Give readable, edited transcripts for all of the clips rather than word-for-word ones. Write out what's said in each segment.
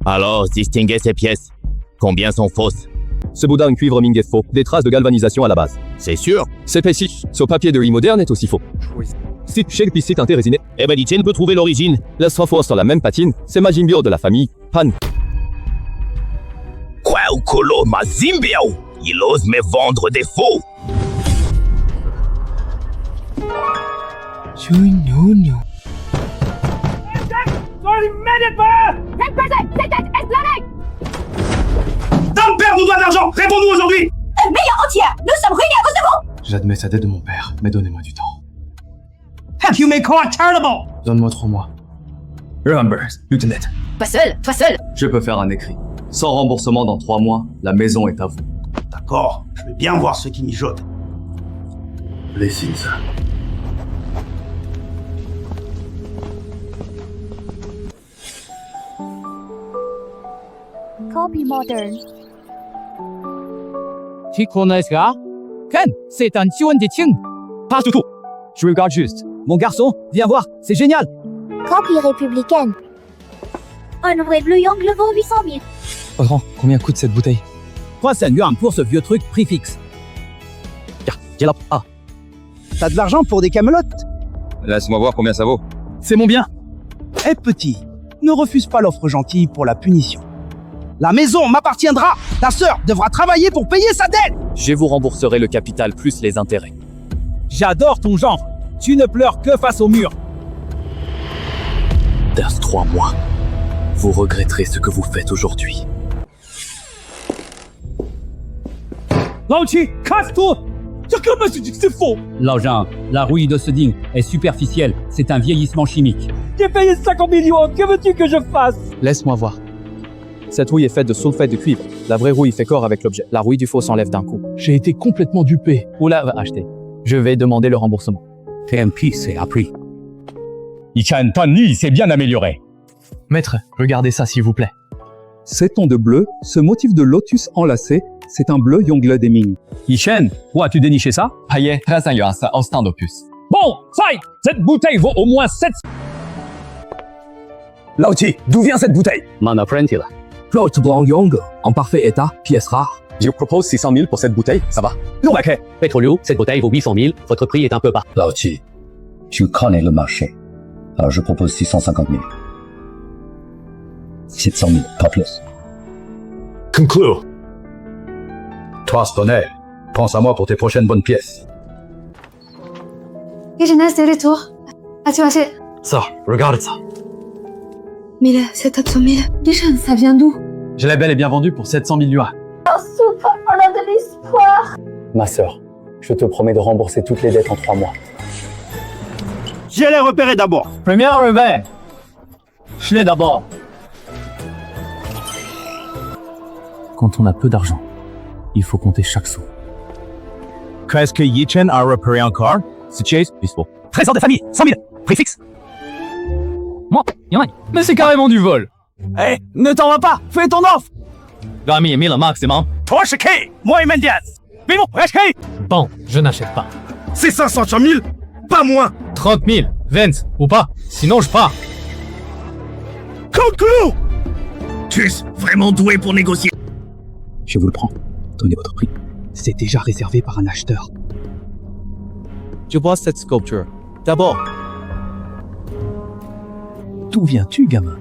Alors, distinguez ces pièces. Combien sont fausses? Ce boudin en cuivre Ming est faux. Des traces de galvanisation à la base. C'est sûr? C'est précis. Ce papier de riz moderne est aussi faux. Si chez le piscite interrésiné. Eh ben, Chen peut trouver l'origine. La faux sur la même patine, c'est Majin Bio de la famille Pan. Quoi ou colo Majin Bio? Il ose me vendre des faux. Tom perd nous doit d'argent. Réponds-nous aujourd'hui. Meilleur entière. Nous sommes ruinés à cause de vous. J'admets sa dette de mon père, mais donnez-moi du temps. Have you made caught charitable? Donne-moi 3 mois. Remember, Lieutenant. Toi seul. Je peux faire un écrit. Sans remboursement dans 3 mois, la maison est à vous. D'accord, je vais bien voir ceux qui mijotent. Blessings. Copy modern. Tu connais ce gars? Ken, c'est un tueur de Qing. Pas du tout. Je regarde juste. Mon garçon, viens voir, c'est génial. Copy républicaine. Un vrai bleu yang le vaut 800 000. Patron, combien coûte cette bouteille? 300 yuan pour ce vieux truc prix fixe. J'ai la... Ah. T'as de l'argent pour des camelotes? Laisse-moi voir combien ça vaut. C'est mon bien. Eh petit, ne refuse pas l'offre gentille pour la punition. La maison m'appartiendra. Ta sœur devra travailler pour payer sa dette. Je vous rembourserai le capital plus les intérêts. J'adore ton genre. Tu ne pleures que face au mur. Dans 3 mois, vous regretterez ce que vous faites aujourd'hui. Lao-Chi, casse-toi! C'est faux! L'argent, la rouille de ce ding est superficielle. C'est un vieillissement chimique. J'ai payé 50 millions. Que veux-tu que je fasse? Laisse-moi voir. Cette rouille est faite de sulfate de cuivre. La vraie rouille fait corps avec l'objet. La rouille du faux s'enlève d'un coup. J'ai été complètement dupé. Oula va acheter. Je vais demander le remboursement. TMP, c'est appris. Ichan Tony s'est bien amélioré. Maître, regardez ça s'il vous plaît. Ces tons de bleu, ce motif de lotus enlacé, c'est un bleu Yongle des Ming. Yichen, où as-tu déniché ça? Payet 13 yuan, c'est un stand opus. Bon, fight! Cette bouteille vaut au moins 7... Lao-Chi, d'où vient cette bouteille? Mon apprenti là. Flotte blanc Yongle, en parfait état, pièce rare. Je vous propose 600 000 pour cette bouteille, ça va? Non, ok. Petrolio, cette bouteille vaut 800 000, votre prix est un peu bas. Lao-Chi, tu connais le marché. Alors je propose 650 000. 700 000, pas plus. Conclure. Toi, Stoney, pense à moi pour tes prochaines bonnes pièces. Et jeunesse de retour. As-tu acheté? Ça, regarde ça. 1000, c'est 700 000. Déjà, ça vient d'où? Je l'ai bel et bien vendu pour 700 000 yuan. Soupe, on a de l'espoir. Ma sœur, je te promets de rembourser toutes les dettes en 3 mois. Je l'ai repéré d'abord. Première revers. Je l'ai d'abord. Quand on a peu d'argent, il faut compter chaque sou. Qu'est-ce que Yichen a repéré encore? C'est Chase, bispo. Trésor de famille, 100 000. Prix fixe. Moi, y'en a. Mais c'est carrément du vol. Eh, ne t'en vas pas. Fais ton offre. Gami est mis le maximum. Toi, Shiki. Moi et Mendiaz. Vivons, Shiki. Bon, je n'achète pas. C'est 500 000, pas moins. 30 000, 20 ou pas. Sinon, je pars. Conclue. Tu es vraiment doué pour négocier. Je vous le prends. Donnez votre prix. C'est déjà réservé par un acheteur. Je vois cette sculpture. D'abord, D'où viens-tu, gamin?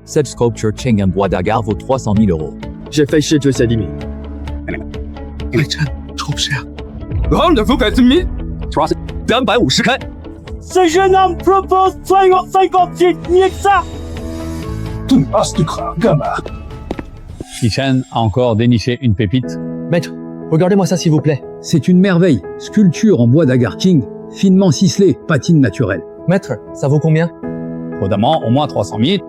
cette sculpture Cheng en bois d'agar vaut 300 000 euros. J'ai fait chez Joe Sadimi. Trop cher. Rendez-vous 4 000 350 看。 Ce jeune homme propose 58 mieux que ça. Tu me passes du crâne, gamin. Yichen a encore déniché une pépite. Maître, regardez-moi ça s'il vous plaît. C'est une merveille. Sculpture en bois d'agar king, finement ciselée, patine naturelle. Maître, ça vaut combien? Prudemment, au moins 300 000.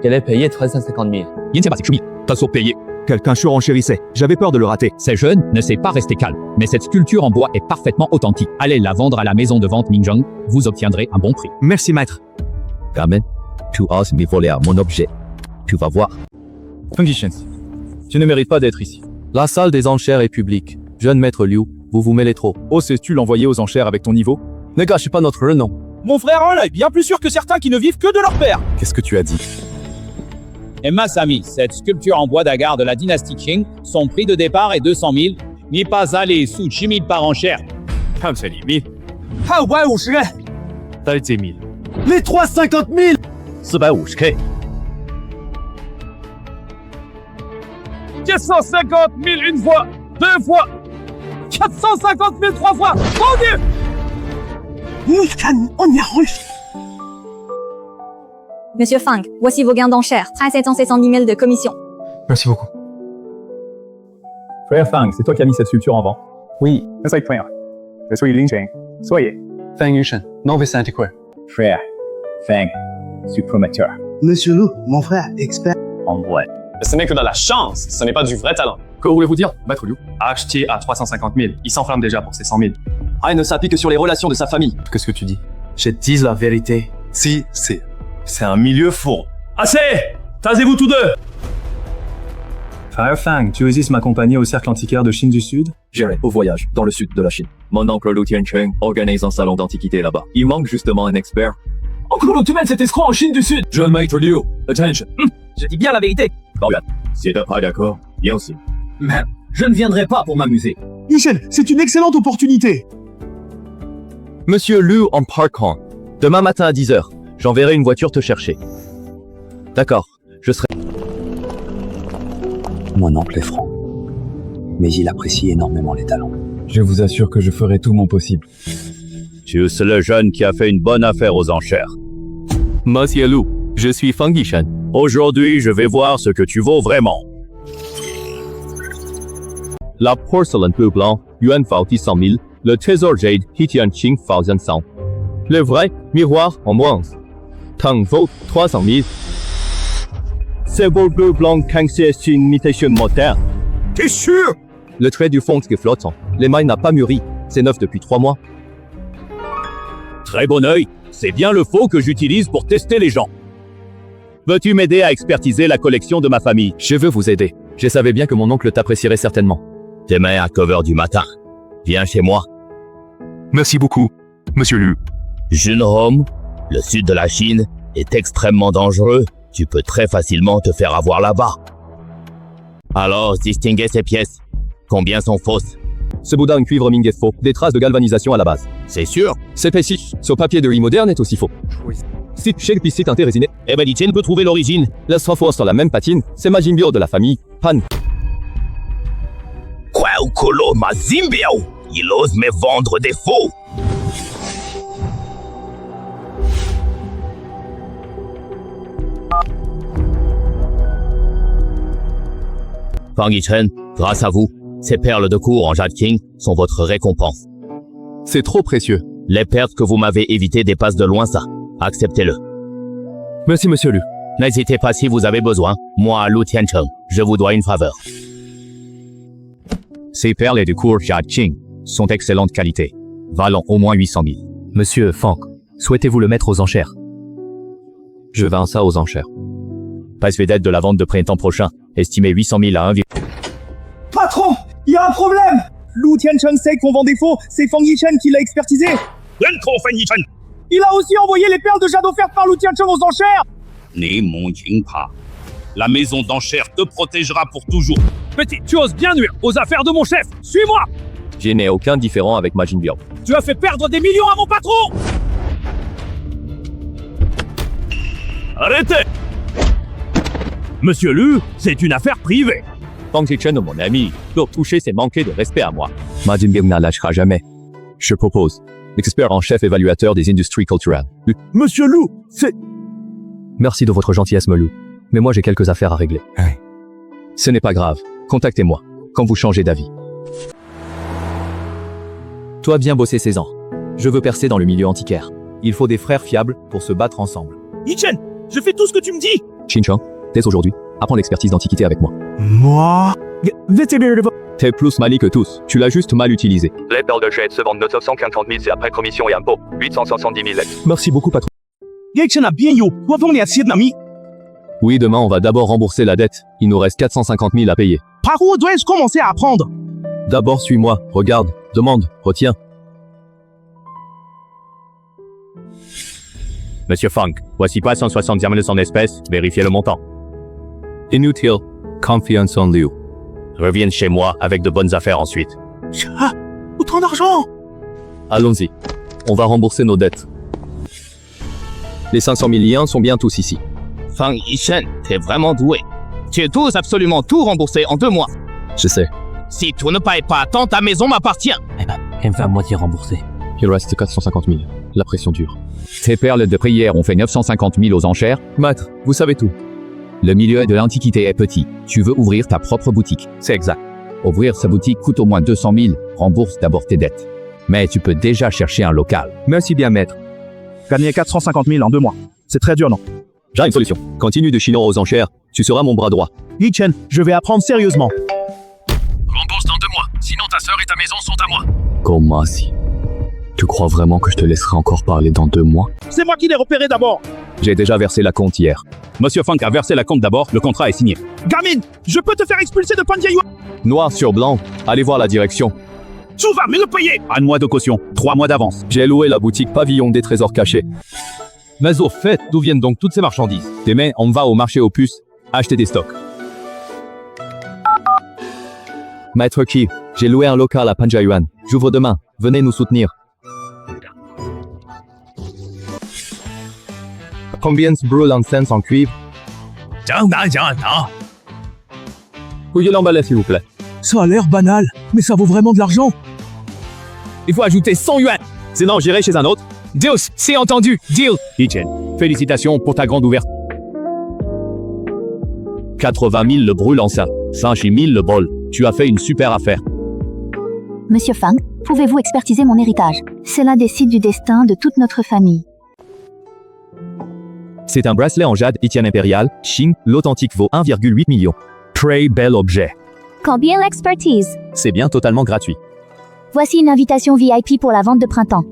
Qu'elle est payée 350 000. Il ne sait pas, c'est T'as surpayé. Quelqu'un surenchérissait. J'avais peur de le rater. Ce jeune ne sait pas rester calme, mais cette sculpture en bois est parfaitement authentique. Allez la vendre à la maison de vente Mingjong, vous obtiendrez un bon prix. Merci, maître. Gamin, tu oses me voler à mon objet. Tu vas voir. Funky tu ne mérites pas d'être ici. La salle des enchères est publique. Jeune maître Liu, vous vous mêlez trop. Oses-tu l'envoyer aux enchères avec ton niveau? Ne gâchez pas notre renom. Mon frère en est bien plus sûr que certains qui ne vivent que de leur père. Qu'est-ce que tu as dit? Et Masami, cette sculpture en bois d'agar de la dynastie Qing, son prix de départ est 200 000, n'est pas allé sous 10 000 par enchère. 550个， 30 000. les 350 000 450K. 450 000 une fois, 2 fois, 450 000 3 fois. Vendu. Monsieur Fang, voici vos gains d'enchères. 770 000 de commission. Merci beaucoup. Frère Fang, c'est toi qui as mis cette sculpture en vente? Oui, je suis Lin Cheng. Soyez. Fang Yushen, novice antiquaire. Frère, Fang, prometteur. Monsieur Lou, mon frère, expert. En bois. Ce n'est que de la chance, ce n'est pas du vrai talent. Que voulez-vous dire, Maître Liu? Acheté à 350 000, il s'enflamme déjà pour ses 100 000. Ah, il ne s'applique que sur les relations de sa famille. Qu'est-ce que tu dis? Je dis la vérité. Si, c'est un milieu fourbe. Assez! Taisez-vous tous deux! Frère Fang, tu hésites m'accompagner au cercle antiquaire de Chine du Sud? J'irai au voyage dans le sud de la Chine. Mon oncle Lu Tiancheng organise un salon d'antiquité là-bas. Il manque justement un expert. Encore tu mènes cet escroc en Chine du Sud! Jeune maître Liu, attention. Je dis bien la vérité. Bon, bien. Si t'es pas d'accord, bien aussi. Mais je ne viendrai pas pour m'amuser. Michel, c'est une excellente opportunité. Monsieur Liu en parkant. Demain matin à 10h, j'enverrai une voiture te chercher. D'accord, je serai... Mon oncle est franc, mais il apprécie énormément les talents. Je vous assure que je ferai tout mon possible. Tu es le jeune qui a fait une bonne affaire aux enchères. Monsieur Liu, je suis Fang Yishan. Aujourd'hui, je vais voir ce que tu vaux vraiment. La porcelaine bleu blanc, Yuan Fao 100 000, le trésor jade, Hitian Qing Fao 100. Le vrai, miroir en bronze. Tang Fo 300 000. C'est beau bleu blanc Kang c'est une imitation moderne. T'es sûr? Le trait du fond est flottant. L'émail n'a pas mûri. C'est neuf depuis 3 mois. Très bon œil, c'est bien le faux que j'utilise pour tester les gens. Veux-tu m'aider à expertiser la collection de ma famille? Je veux vous aider. Je savais bien que mon oncle t'apprécierait certainement. Demain à 9h du matin. Viens chez moi. Merci beaucoup, Monsieur Liu. Jeune homme, le sud de la Chine est extrêmement dangereux. Tu peux très facilement te faire avoir là-bas. Alors, distinguez ces pièces. Combien sont fausses? Ce boudin en cuivre Ming est faux. Des traces de galvanisation à la base. C'est sûr? C'est précis. Ce papier de riz moderne est aussi faux. Site chez le site interrésiné. Eh ben, Li-Chen peut trouver l'origine. La fois sur la même patine, c'est Majin Bio de la famille Pan. Quoi ou colo Majin Bio? Il ose me vendre des faux. Fang Yishen, grâce à vous, ces perles de cour en jade king sont votre récompense. C'est trop précieux. Les pertes que vous m'avez évitées dépassent de loin ça. Acceptez-le. Merci, Monsieur Liu. N'hésitez pas si vous avez besoin. Moi, Lu Tiancheng, je vous dois une faveur. Ces perles de cour jade king sont d'excellente qualité, valant au moins 800 000. Monsieur Fang, souhaitez-vous le mettre aux enchères? Je vends ça aux enchères. Price vedette de la vente de printemps prochain, estimé 800 000 à 1. Patron, il y a un problème. Lu Tiancheng sait qu'on vend des faux, c'est Fang Yishan qui l'a expertisé. Il a aussi envoyé les perles de jade offertes par Lu Tiancheng aux enchères. La maison d'enchères te protégera pour toujours. Petit, tu oses bien nuire aux affaires de mon chef. Suis-moi. Je n'ai aucun différent avec Majin Bio. Tu as fait perdre des millions à mon patron. Arrêtez. Monsieur Liu, c'est une affaire privée. Fang Yishan, mon ami, pour toucher c'est manquer de respect à moi. Majin Bio ne lâchera jamais. Je propose l'expert en chef évaluateur des industries culturelles. Monsieur Liu, c'est... Merci de votre gentillesse, Liu. Mais moi j'ai quelques affaires à régler. Ce n'est pas grave. Contactez-moi quand vous changez d'avis. Toi bien bosser 16 ans. Je veux percer dans le milieu antiquaire. Il faut des frères fiables pour se battre ensemble. Yi-Chen, je fais tout ce que tu me dis. Qin-Cheng, dès aujourd'hui, apprends l'expertise d'antiquité avec moi. Moi? T'es plus mali que tous, tu l'as juste mal utilisé. Les perles de jade se vendent 950 000, c'est après commission et impôts. 870 000 lettres. Merci beaucoup, patron. Oui, Oui, demain on va d'abord rembourser la dette. Il nous reste 450 000 à payer. par où dois-je commencer à apprendre? D'abord suis-moi, regarde, demande, retiens. Monsieur Fang, voici pas 170 000 en espèces, vérifiez le montant. Inutile. Confiance en Liu. Reviens chez moi avec de bonnes affaires ensuite. Ah, autant d'argent! Allons-y. On va rembourser nos dettes. Les 500 000 yens sont bien tous ici. Fang Yishen, t'es vraiment doué. Tu es tous absolument tout remboursé en 2 mois. Je sais. Si tu ne payes pas à temps, ta maison m'appartient. Eh ben, elle me fait à moitié rembourser. Il reste 450 000. La pression dure. Tes perles de prière ont fait 950 000 aux enchères. Maître, vous savez tout. Le milieu de l'Antiquité est petit. Tu veux ouvrir ta propre boutique. C'est exact. Ouvrir sa boutique coûte au moins 200 000. Rembourse d'abord tes dettes. Mais tu peux déjà chercher un local. Merci bien, maître. Gagner 450 000 en 2 mois. C'est très dur, non? J'ai une solution. Continue de chiner aux enchères. Tu seras mon bras droit. Yichen, je vais apprendre sérieusement. Rembourse dans 2 mois, sinon ta sœur et ta maison sont à moi. Comment si? Tu crois vraiment que je te laisserai encore parler dans 2 mois? C'est moi qui l'ai repéré d'abord. J'ai déjà versé la compte hier. Monsieur Fang a versé la compte d'abord, le contrat est signé. Gamine, je peux te faire expulser de Pandiayuan. Noir sur blanc. Allez voir la direction. Tu vas me le payer. 1 mois de caution, 3 mois d'avance. J'ai loué la boutique Pavillon des Trésors Cachés. Mais au fait, d'où viennent donc toutes ces marchandises? Demain, on va au marché aux puces, acheter des stocks. Maître Qi, j'ai loué un local à Panjayuan. J'ouvre demain. Venez nous soutenir. Combien se brûle l'encens en cuivre? Veuillez l'emballer s'il vous plaît. Ça a l'air banal, mais ça vaut vraiment de l'argent. Il faut ajouter 100 yuan. Sinon, j'irai chez un autre. Deal, c'est entendu. Deal. Yichen, félicitations pour ta grande ouverture. 80 000 le brûle en ça. 50 000 le bol. Tu as fait une super affaire. Monsieur Fang, pouvez-vous expertiser mon héritage? Cela décide du destin de toute notre famille. C'est un bracelet en jade Etienne impérial. Xing, l'authentique vaut 1,8 million. Très bel objet. Combien l'expertise? C'est bien totalement gratuit. Voici une invitation VIP pour la vente de printemps.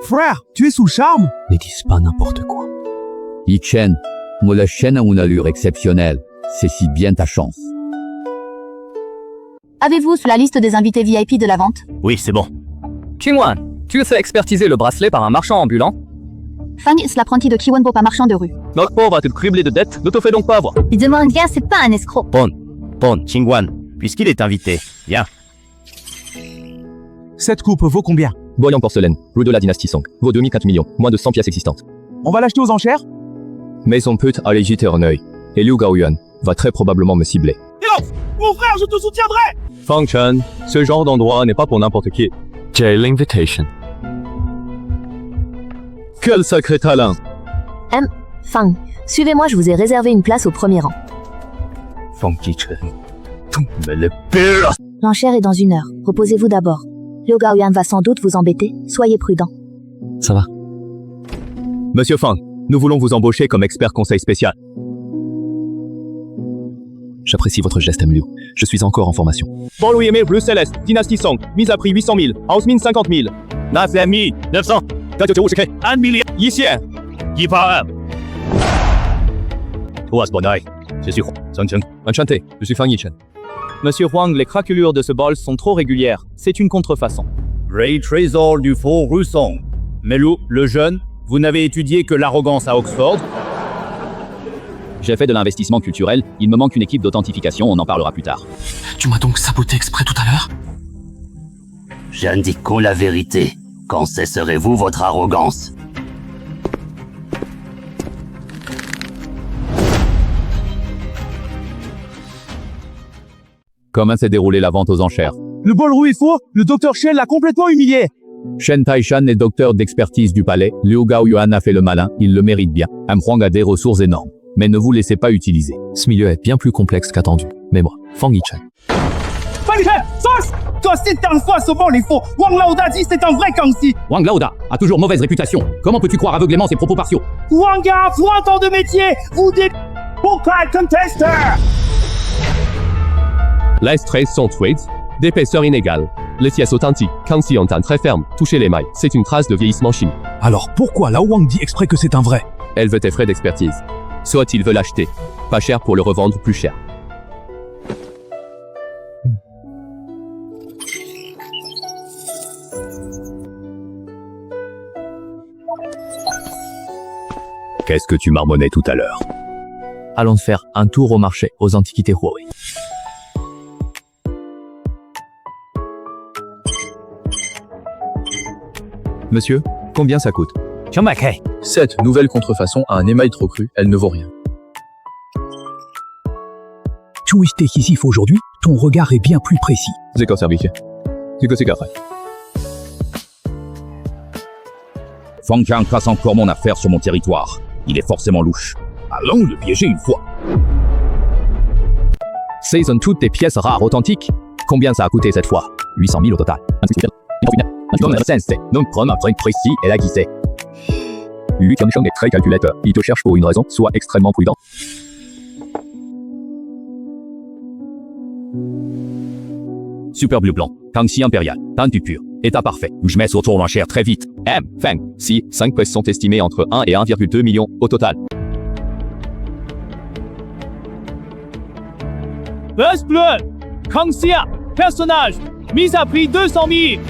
Frère, tu es sous le charme? Ne dis pas n'importe quoi. Yichen, la chaîne a une allure exceptionnelle. Saisis bien ta chance. Avez-vous sur la liste des invités VIP de la vente? Oui, c'est bon. Qingwan, tu sais expertiser le bracelet par un marchand ambulant? Fang est l'apprenti de Kiwon Bopa, marchand de rue. Notre pauvre va te cribler de dettes, ne te fais donc pas avoir. Il demande bien, c'est pas un escroc. Bon, Qingwan, puisqu'il est invité, viens. Cette coupe vaut combien? Boy en porcelaine, rue de la dynastie Song, vaut 2004 millions, moins de 100 pièces existantes. On va l'acheter aux enchères? Mais on peut aller jeter un œil. Et Liu Gaoyuan va très probablement me cibler. Yo, mon frère, je te soutiendrai! Fang Chen, ce genre d'endroit n'est pas pour n'importe qui. J'ai l'invitation. Quel sacré talent! Fang, suivez-moi, je vous ai réservé une place au premier rang. Fang Yichen, mais le pire! L'enchère est dans 1 heure. Reposez-vous d'abord. Liu Gaoyuan va sans doute vous embêter. Soyez prudent. Ça va. Monsieur Fang, nous voulons vous embaucher comme expert conseil spécial. J'apprécie votre geste, Liu. Je suis encore en formation. Bon Louis Aimé, bleu céleste, dynastie Song, mise à prix 800 000, house mine 50 000. 9 900, 1 million, 1,000, 1,200. Toi, ce bonheur, je suis Sun Chen. Enchanté, je suis Fang Yichen. Monsieur Huang, les craquelures de ce bol sont trop régulières. C'est une contrefaçon. Vrai trésor du faux Rusong. Melou, le jeune, vous n'avez étudié que l'arrogance à Oxford? J'ai fait de l'investissement culturel, il me manque une équipe d'authentification, on en parlera plus tard. Tu m'as donc saboté exprès tout à l'heure? J'indique la vérité. Quand cesserez-vous votre arrogance? Comment s'est déroulée la vente aux enchères? Le bol roux est faux, le docteur Shen l'a complètement humilié. Shen Taishan est docteur d'expertise du palais, Liu Gaoyuan a fait le malin, il le mérite bien. Huang a des ressources énormes. Mais ne vous laissez pas utiliser. Ce milieu est bien plus complexe qu'attendu. Mais moi, Fang Yichen. Fang Yichen, sauce! Toi, c'est un faux, ce bol est faux. Wang Laoda dit c'est un vrai Kangxi. Wang Laoda a toujours mauvaise réputation. Comment peux-tu croire aveuglément ses propos partiaux? Wang a 20 ans de métier, vous des... Vocal contester! Les traits sont fluides, d'épaisseur inégale. Les pièces authentiques, Kangxi ont un très ferme, toucher les mailles, c'est une trace de vieillissement chimique. Alors pourquoi Lao Wang dit exprès que c'est un vrai? Elle veut tes frais d'expertise. Soit il veut l'acheter, pas cher pour le revendre plus cher. Qu'est-ce que tu marmonnais tout à l'heure? Allons faire un tour au marché aux antiquités Huawei. Monsieur, combien ça coûte? Cette nouvelle contrefaçon a un émail trop cru, elle ne vaut rien. Tout esthétique aujourd'hui, ton regard est bien plus précis. D'accord, service. C'est grave. Fang Jiang casse encore mon affaire sur mon territoire. Il est forcément louche. Allons le piéger une fois. Saison toutes tes pièces rares authentiques. Combien ça a coûté cette fois? 800 000 au total. Non, prendre un truc précis et la guisser. Lui Tiancheng est très calculateur. Il te cherche pour une raison, sois extrêmement prudent. Super bleu blanc, Kangxi impérial, teinture pure, état parfait. Je mets au tour d'enchère très vite. Feng, si, 5 pièces sont estimées entre 1 et 1,2 million au total. Buzz bleu, Kangxia, personnage, mise à prix 200 000.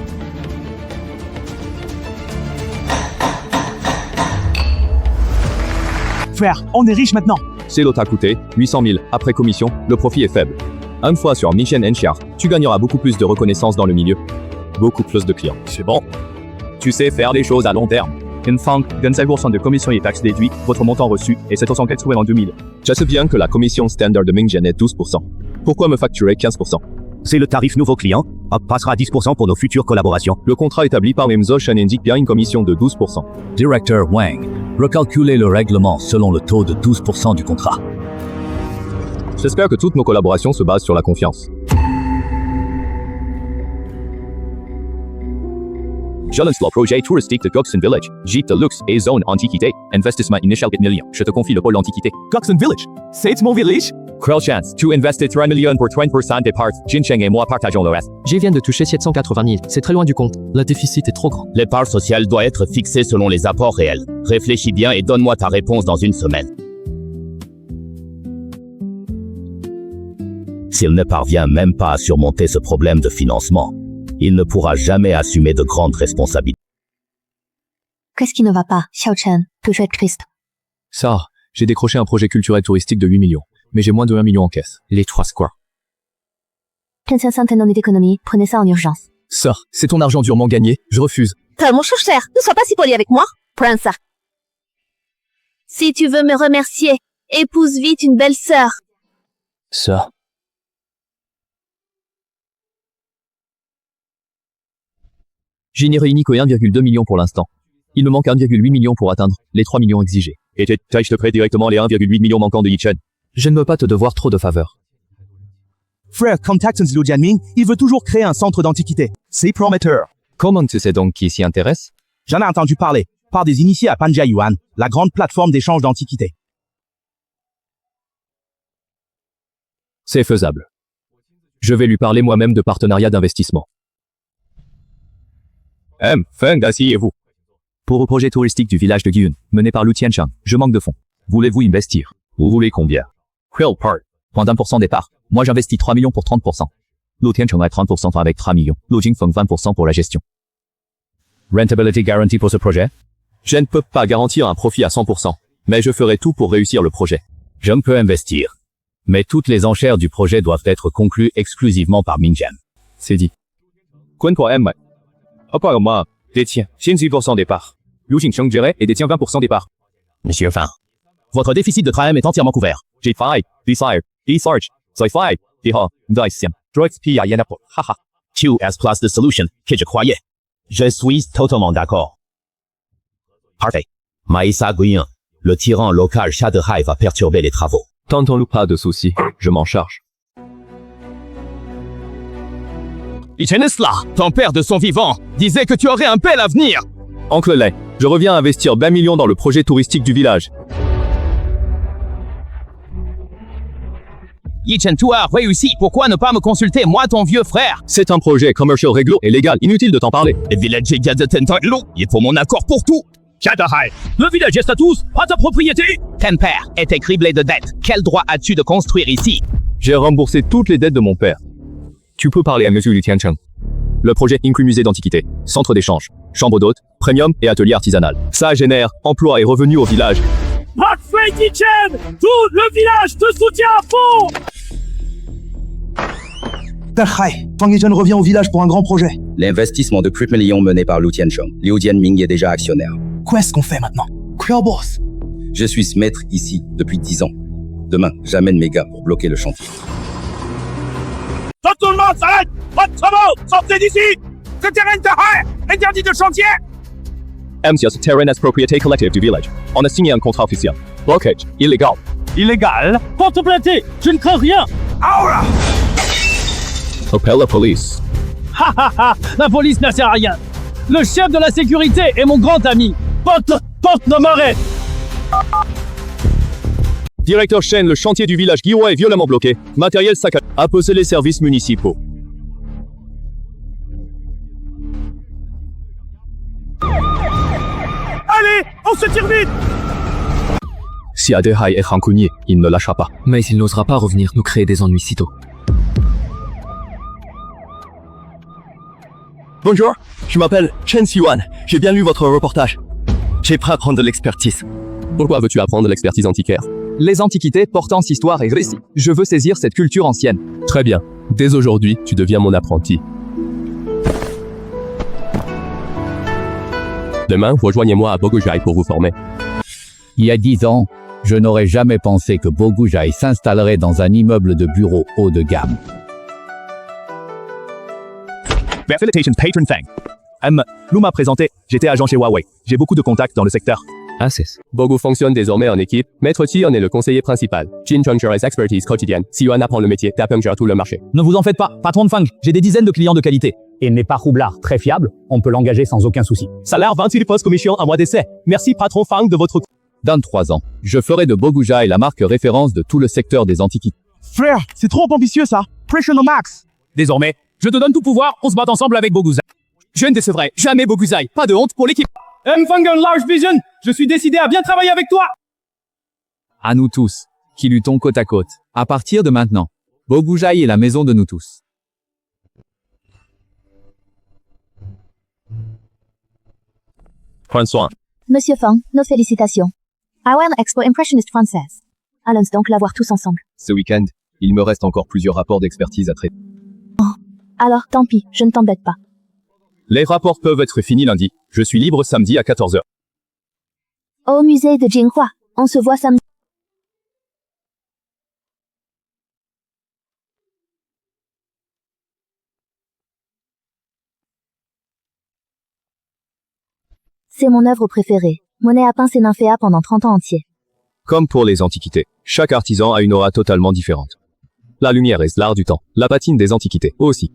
Frère, on est riche maintenant. C'est l'autre à coûter, 800 000, après commission, le profit est faible. Une fois sur Michen Enchar, tu gagneras beaucoup plus de reconnaissance dans le milieu. Beaucoup plus de clients. C'est bon. Tu sais faire les choses à long terme. Infang, 25% de commission et taxes déduites, votre montant reçu est 780 en 2000. Je sais bien que la commission standard de Minggen est 12%. Pourquoi me facturer 15%? C'est le tarif nouveau client. On passera 10% pour nos futures collaborations. Le contrat établi par Mimzo Shen indique bien une commission de 12%. Directeur Wang, recalculez le règlement selon le taux de 12% du contrat. J'espère que toutes nos collaborations se basent sur la confiance. Je lance le projet touristique de Goxen Village, Gîte de luxe et zone antiquité. Investissement initial 4 millions. Je te confie le pôle antiquité. Goxen Village, c'est mon village? Quelle chance, tu investis 3 millions pour 30% des parts. Jincheng et moi partageons le reste. J'ai viens de toucher 780 000, c'est très loin du compte. Le déficit est trop grand. Les parts sociales doivent être fixées selon les apports réels. Réfléchis bien et donne-moi ta réponse dans une semaine. S'il ne parvient même pas à surmonter ce problème de financement, il ne pourra jamais assumer de grandes responsabilités. Qu'est-ce qui ne va pas, Xiao Chen, que je suis triste. Ça, j'ai décroché un projet culturel touristique de 8 millions, mais j'ai moins de 1 million en caisse. Les 3 squares. 35 centaines d'années d'économie, prenez ça en urgence. Ça, c'est ton argent durement gagné, je refuse. Mon chou-cher, ne sois pas si poli avec moi. Prends ça. Si tu veux me remercier, épouse vite une belle sœur. Ça. Je n'ai réuni que 1,2 million pour l'instant. Il me manque 1,8 million pour atteindre les 3 millions exigés. Et je te prête directement les 1,8 millions manquants de Yichen. Je ne veux pas te devoir trop de faveurs. Frère, contactons Liu Jianming, il veut toujours créer un centre d'antiquité. C'est prometteur. Comment tu sais donc qui s'y intéresse? J'en ai entendu parler, par des initiés à Panjiayuan, la grande plateforme d'échange d'antiquités. C'est faisable. Je vais lui parler moi-même de partenariat d'investissement. Feng, asseyez-vous. Pour le projet touristique du village de Gyun, mené par Lu Tiancheng, je manque de fonds. Voulez-vous investir? Vous voulez combien? Quelle part? Moins d'1% des parts. Moi j'investis 3 millions pour 30%. Lu Tiancheng a 30% avec 3 millions. Lu Jingfeng 20% pour la gestion. Rentability guarantee pour ce projet? Je ne peux pas garantir un profit à 100%, mais je ferai tout pour réussir le projet. Je ne peux investir. Mais toutes les enchères du projet doivent être conclues exclusivement par Minggen. C'est dit. Apparemment, détient 106% des parts. Liu Jingsheng gérait et détient 20% des parts. Monsieur Fang, votre déficit de TRAM est entièrement couvert. J'ai 5, Desire, Desarge, Sci-Fi, Deha, Dysium, Droxp à Yanapo, haha. Tu as plus de solutions que je croyais. Je suis totalement d'accord. Parfait. Maïsa Guiyun, le tyran local Sha Dehai va perturber les travaux. Tentons-nous pas de soucis, je m'en charge. Ichenesla, ton père de son vivant, disait que tu aurais un bel avenir. Oncle Lei, je reviens investir 20 millions dans le projet touristique du village. Yichen, tu as réussi, pourquoi ne pas me consulter, moi ton vieux frère? C'est un projet commercial réglo et légal, inutile de t'en parler. Le village de Tentanlo, il faut mon accord pour tout. Shadahai, le village est à tous, pas ta propriété. Ton père était criblé de dettes, quel droit as-tu de construire ici? J'ai remboursé toutes les dettes de mon père. Tu peux parler à monsieur Liu Tiancheng. Le projet inclut musée d'antiquité, centre d'échange, chambre d'hôtes, premium et atelier artisanal. Ça génère emploi et revenus au village. Pas de fake kitchen! Tout le village te soutient à fond! Dachai, Fang Yichen revient au village pour un grand projet. L'investissement de 8 millions mené par Lu Tiancheng. Liu Jianming est déjà actionnaire. Qu'est-ce qu'on fait maintenant? Quel boss? Je suis ce maître ici depuis 10 ans. Demain, j'amène mes gars pour bloquer le chantier. Tout le monde s'arrête! Pas de travaux! Sortez d'ici! Ce terrain est interdit de chantier! MCS terrain as propriété collective du village. On a signé un contrat officiel. Blocage, illégal. Illégal? Porte plainte! Je ne crains rien! Aura! Appelle la police. Ha ha ha! La police ne sert à rien! Le chef de la sécurité est mon grand ami! Porte ne m'arrête! Directeur Shen, le chantier du village Guiwa est violemment bloqué. Matériel saccagé. Apposez les services municipaux. Allez, on se tire vite! Si Adehai est rancunier, il ne lâchera pas. Mais il n'osera pas revenir nous créer des ennuis sitôt. Bonjour, je m'appelle Chen Xiwan. J'ai bien lu votre reportage. J'ai prêt à apprendre de l'expertise. Pourquoi veux-tu apprendre l'expertise antiquaire? Les antiquités, portance, histoire et récit. Je veux saisir cette culture ancienne. Très bien. Dès aujourd'hui, tu deviens mon apprenti. Demain, rejoignez-moi à Bogujai pour vous former. Il y a 10 ans, je n'aurais jamais pensé que Bogujai s'installerait dans un immeuble de bureau haut de gamme. Felicitations, Patron Fang. Lou m'a présenté, j'étais agent chez Huawei. J'ai beaucoup de contacts dans le secteur. Ah, c'est ça. Bogu fonctionne désormais en équipe. Maître Ti en est le conseiller principal. Jin Chongcher est expertise quotidienne. Xiwan apprend le métier. Tapeng gère tout le marché. Ne vous en faites pas, patron de Fang, j'ai des dizaines de clients de qualité. Et il n'est pas roublard, très fiable, on peut l'engager sans aucun souci. Salaire 28 postes commission à mois d'essai. Merci patron Fang de votre... Dans 3 ans, je ferai de Bogujai la marque référence de tout le secteur des antiquités. Frère, c'est trop ambitieux ça! Pression au max! Désormais, je te donne tout pouvoir, on se bat ensemble avec Boguzai. Je ne décevrai jamais Boguzai, pas de honte pour l'équipe. Mfangen Large Vision, je suis décidé à bien travailler avec toi! À nous tous, qui luttons côte à côte. À partir de maintenant, Bogujai est la maison de nous tous. Prends soin. Monsieur Fang, nos félicitations. AOM Expo Impressioniste française. Allons donc la voir tous ensemble. Ce week-end, il me reste encore plusieurs rapports d'expertise à traiter. Alors, tant pis, je ne t'embête pas. Les rapports peuvent être finis lundi. Je suis libre samedi à 14h. Au musée de Jinghua, on se voit samedi. C'est mon œuvre préférée. Monet a peint ses nymphéas pendant 30 ans entiers. Comme pour les antiquités, chaque artisan a une aura totalement différente. La lumière est l'art du temps, la patine des antiquités aussi.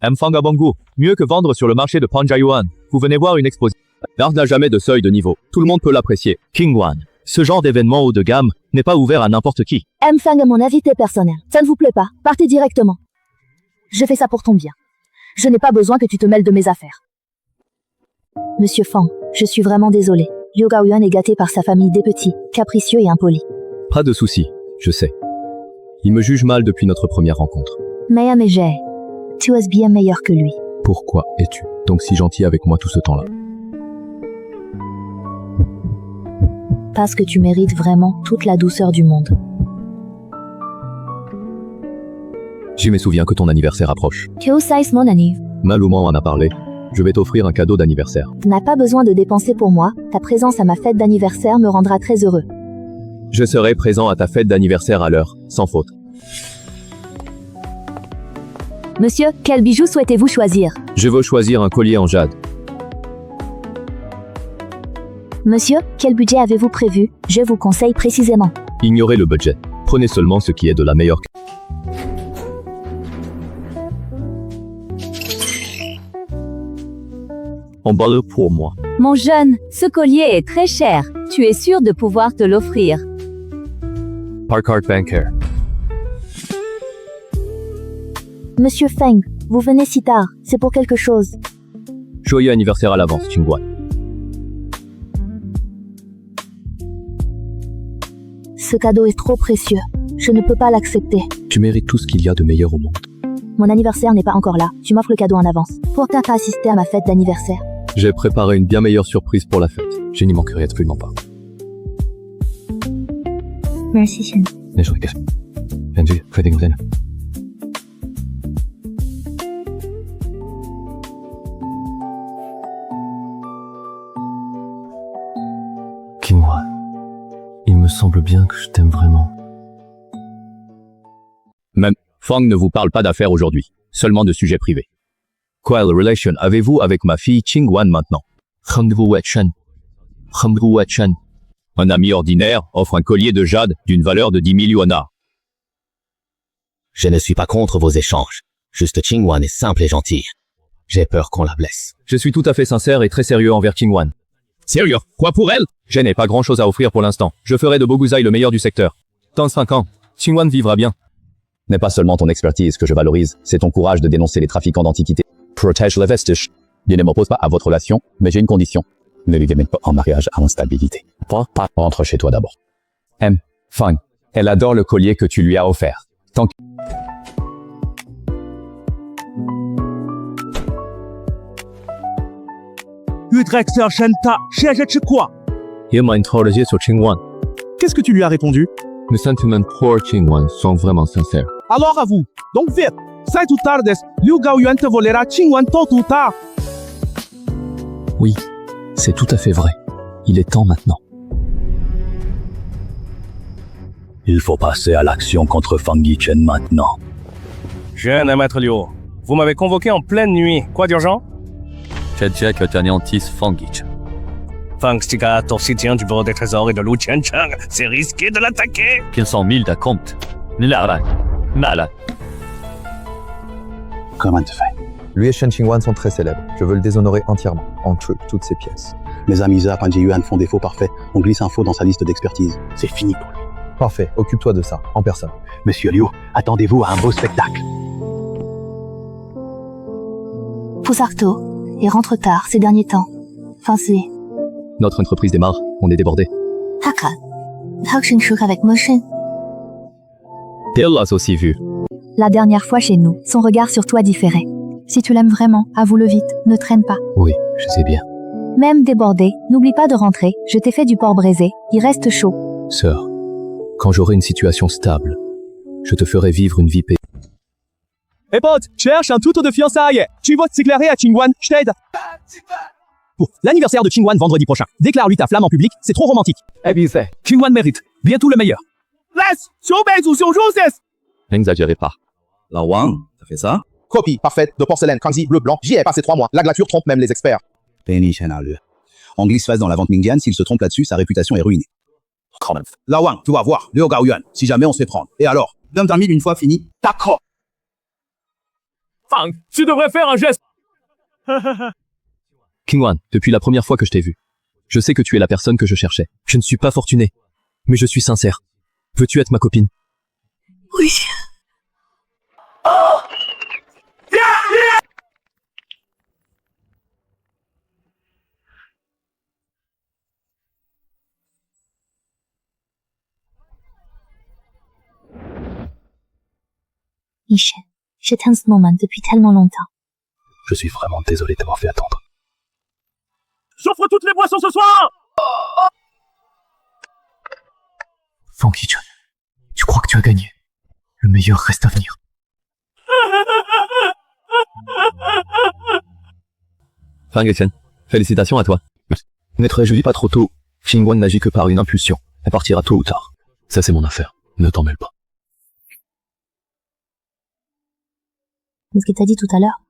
Mfanga Bangu, mieux que vendre sur le marché de Panjayuan. Vous venez voir une exposition. L'art n'a jamais de seuil de niveau, tout le monde peut l'apprécier. Kingwan, ce genre d'événement haut de gamme n'est pas ouvert à n'importe qui. Mfang est mon invité personnel. Ça ne vous plaît pas, partez directement. Je fais ça pour ton bien. Je n'ai pas besoin que tu te mêles de mes affaires. Monsieur Fang, je suis vraiment désolé. Liu Gaoyuan est gâté par sa famille des petits, capricieux et impolis. Pas de souci, je sais. Il me juge mal depuis notre première rencontre. Mais tu es bien meilleur que lui. Pourquoi es-tu donc si gentil avec moi tout ce temps-là? Parce que tu mérites vraiment toute la douceur du monde. Je me souviens que ton anniversaire approche. Que sais mon anniv? Malouman en a parlé. Je vais t'offrir un cadeau d'anniversaire. Tu n'as pas besoin de dépenser pour moi, ta présence à ma fête d'anniversaire me rendra très heureux. Je serai présent à ta fête d'anniversaire à l'heure, sans faute. Monsieur, quel bijou souhaitez-vous choisir? Je veux choisir un collier en jade. Monsieur, quel budget avez-vous prévu? Je vous conseille précisément. Ignorez le budget. Prenez seulement ce qui est de la meilleure. Emballe pour moi. Mon jeune, ce collier est très cher. Tu es sûr de pouvoir te l'offrir? Par carte bancaire. Monsieur Feng, vous venez si tard, c'est pour quelque chose. Joyeux anniversaire à l'avance, Qingguan. Ce cadeau est trop précieux. Je ne peux pas l'accepter. Tu mérites tout ce qu'il y a de meilleur au monde. Mon anniversaire n'est pas encore là. Tu m'offres le cadeau en avance. Pourquoi pas assister à ma fête d'anniversaire? J'ai préparé une bien meilleure surprise pour la fête. Je n'y manquerai absolument pas. Merci, Shen. 那手一个，感觉快点在哪？Qingwan, il me semble bien que je t'aime vraiment. Même Fang ne vous parle pas d'affaires aujourd'hui, seulement de sujets privés. Quelle relation avez-vous avec ma fille Qingwan maintenant? Un ami ordinaire offre un collier de jade d'une valeur de 10 000 yuan. Je ne suis pas contre vos échanges. Juste Qingwan est simple et gentille. J'ai peur qu'on la blesse. Je suis tout à fait sincère et très sérieux envers Qingwan. Sérieux? Quoi pour elle? Je n'ai pas grand-chose à offrir pour l'instant. Je ferai de Boguzai le meilleur du secteur. Dans 5 ans, Qingwan vivra bien. N'est pas seulement ton expertise que je valorise, c'est ton courage de dénoncer les trafiquants d'antiquités. Protège les vestiges. Je ne m'oppose pas à votre relation, mais j'ai une condition. Ne vivez même pas en mariage à instabilité. Rentre chez toi d'abord. Fang, elle adore le collier que tu lui as offert. Tant que... Utrexer Shenta, quoi? Il m'a interrogé sur Qingwan. Qu'est-ce que tu lui as répondu? Mes sentiments pour Qingwan sont vraiment sincères. Alors à vous. Donc vite. Sai tu tardes, Liu Gaoyuan te volera Qingwan tôt ou tard. Oui, c'est tout à fait vrai. Il est temps maintenant. Il faut passer à l'action contre Fang Yichen maintenant. Jeune maître Liu, vous m'avez convoqué en pleine nuit. Quoi d'urgent? J'ai dit que tu anéantisses Fang Yichen. Fang Stika, toxicien du bureau des trésors et de Lu Tiancheng. C'est risqué de l'attaquer. 500 000 de compte. Malade. Comment te fait? Lui et Shen Qingwan sont très célèbres. Je veux le déshonorer entièrement, en toutes ses pièces. Mes amis Zha, Pan Jiyuan font défaut parfait. On glisse un faux dans sa liste d'expertise. C'est fini pour lui. Parfait, occupe-toi de ça, en personne. Monsieur Liu, attendez-vous à un beau spectacle. Pousse tôt et rentre tard ces derniers temps. Enfin, c'est... Notre entreprise démarre, on est débordé. Haka. Hakshin Shuk avec Motion. Elle l'a aussi vu. La dernière fois chez nous, son regard sur toi différait. Si tu l'aimes vraiment, avoue-le vite, ne traîne pas. Oui, je sais bien. Même débordé, n'oublie pas de rentrer, je t'ai fait du porc braisé, il reste chaud. Sœur, quand j'aurai une situation stable, je te ferai vivre une vie paix. Eh pote, cherche un tuto de fiançailles. Tu vas te déclarer à Qingwan, je t'aide. Pour l'anniversaire de Qingwan vendredi prochain, déclare-lui ta flamme en public, c'est trop romantique. Qingwan mérite, bien tout le meilleur. Laisse, N'exagérez pas. La Wang, t'as fait ça? Copie parfaite de porcelaine Kangxi bleu blanc. J'y ai passé 3 mois. La glaçure trompe même les experts. Penny Chenal. On glisse face dans la vente Mingdian, s'il se trompe là-dessus, sa réputation est ruinée. La Wang, tu vas voir, Liu Gaoyuan, si jamais on se fait prendre. Et alors? 20 000 une fois fini? D'accord. Fang, tu devrais faire un geste. Qingwan, depuis la première fois que je t'ai vu, je sais que tu es la personne que je cherchais. Je ne suis pas fortuné, mais je suis sincère. Veux-tu être ma copine? Oui. Yichen, j'attends ce moment depuis tellement longtemps. Je suis vraiment désolé d'avoir fait attendre. J'offre toutes les boissons ce soir. Fang Yichen, tu crois que tu as gagné? Le meilleur reste à venir. Fang Yichen, félicitations à toi. Ne te réjouis pas trop tôt. Qingwan n'agit que par une impulsion. Elle partira tôt ou tard. Ça c'est mon affaire. Ne t'en mêle pas. Ce que t'as dit tout à l'heure.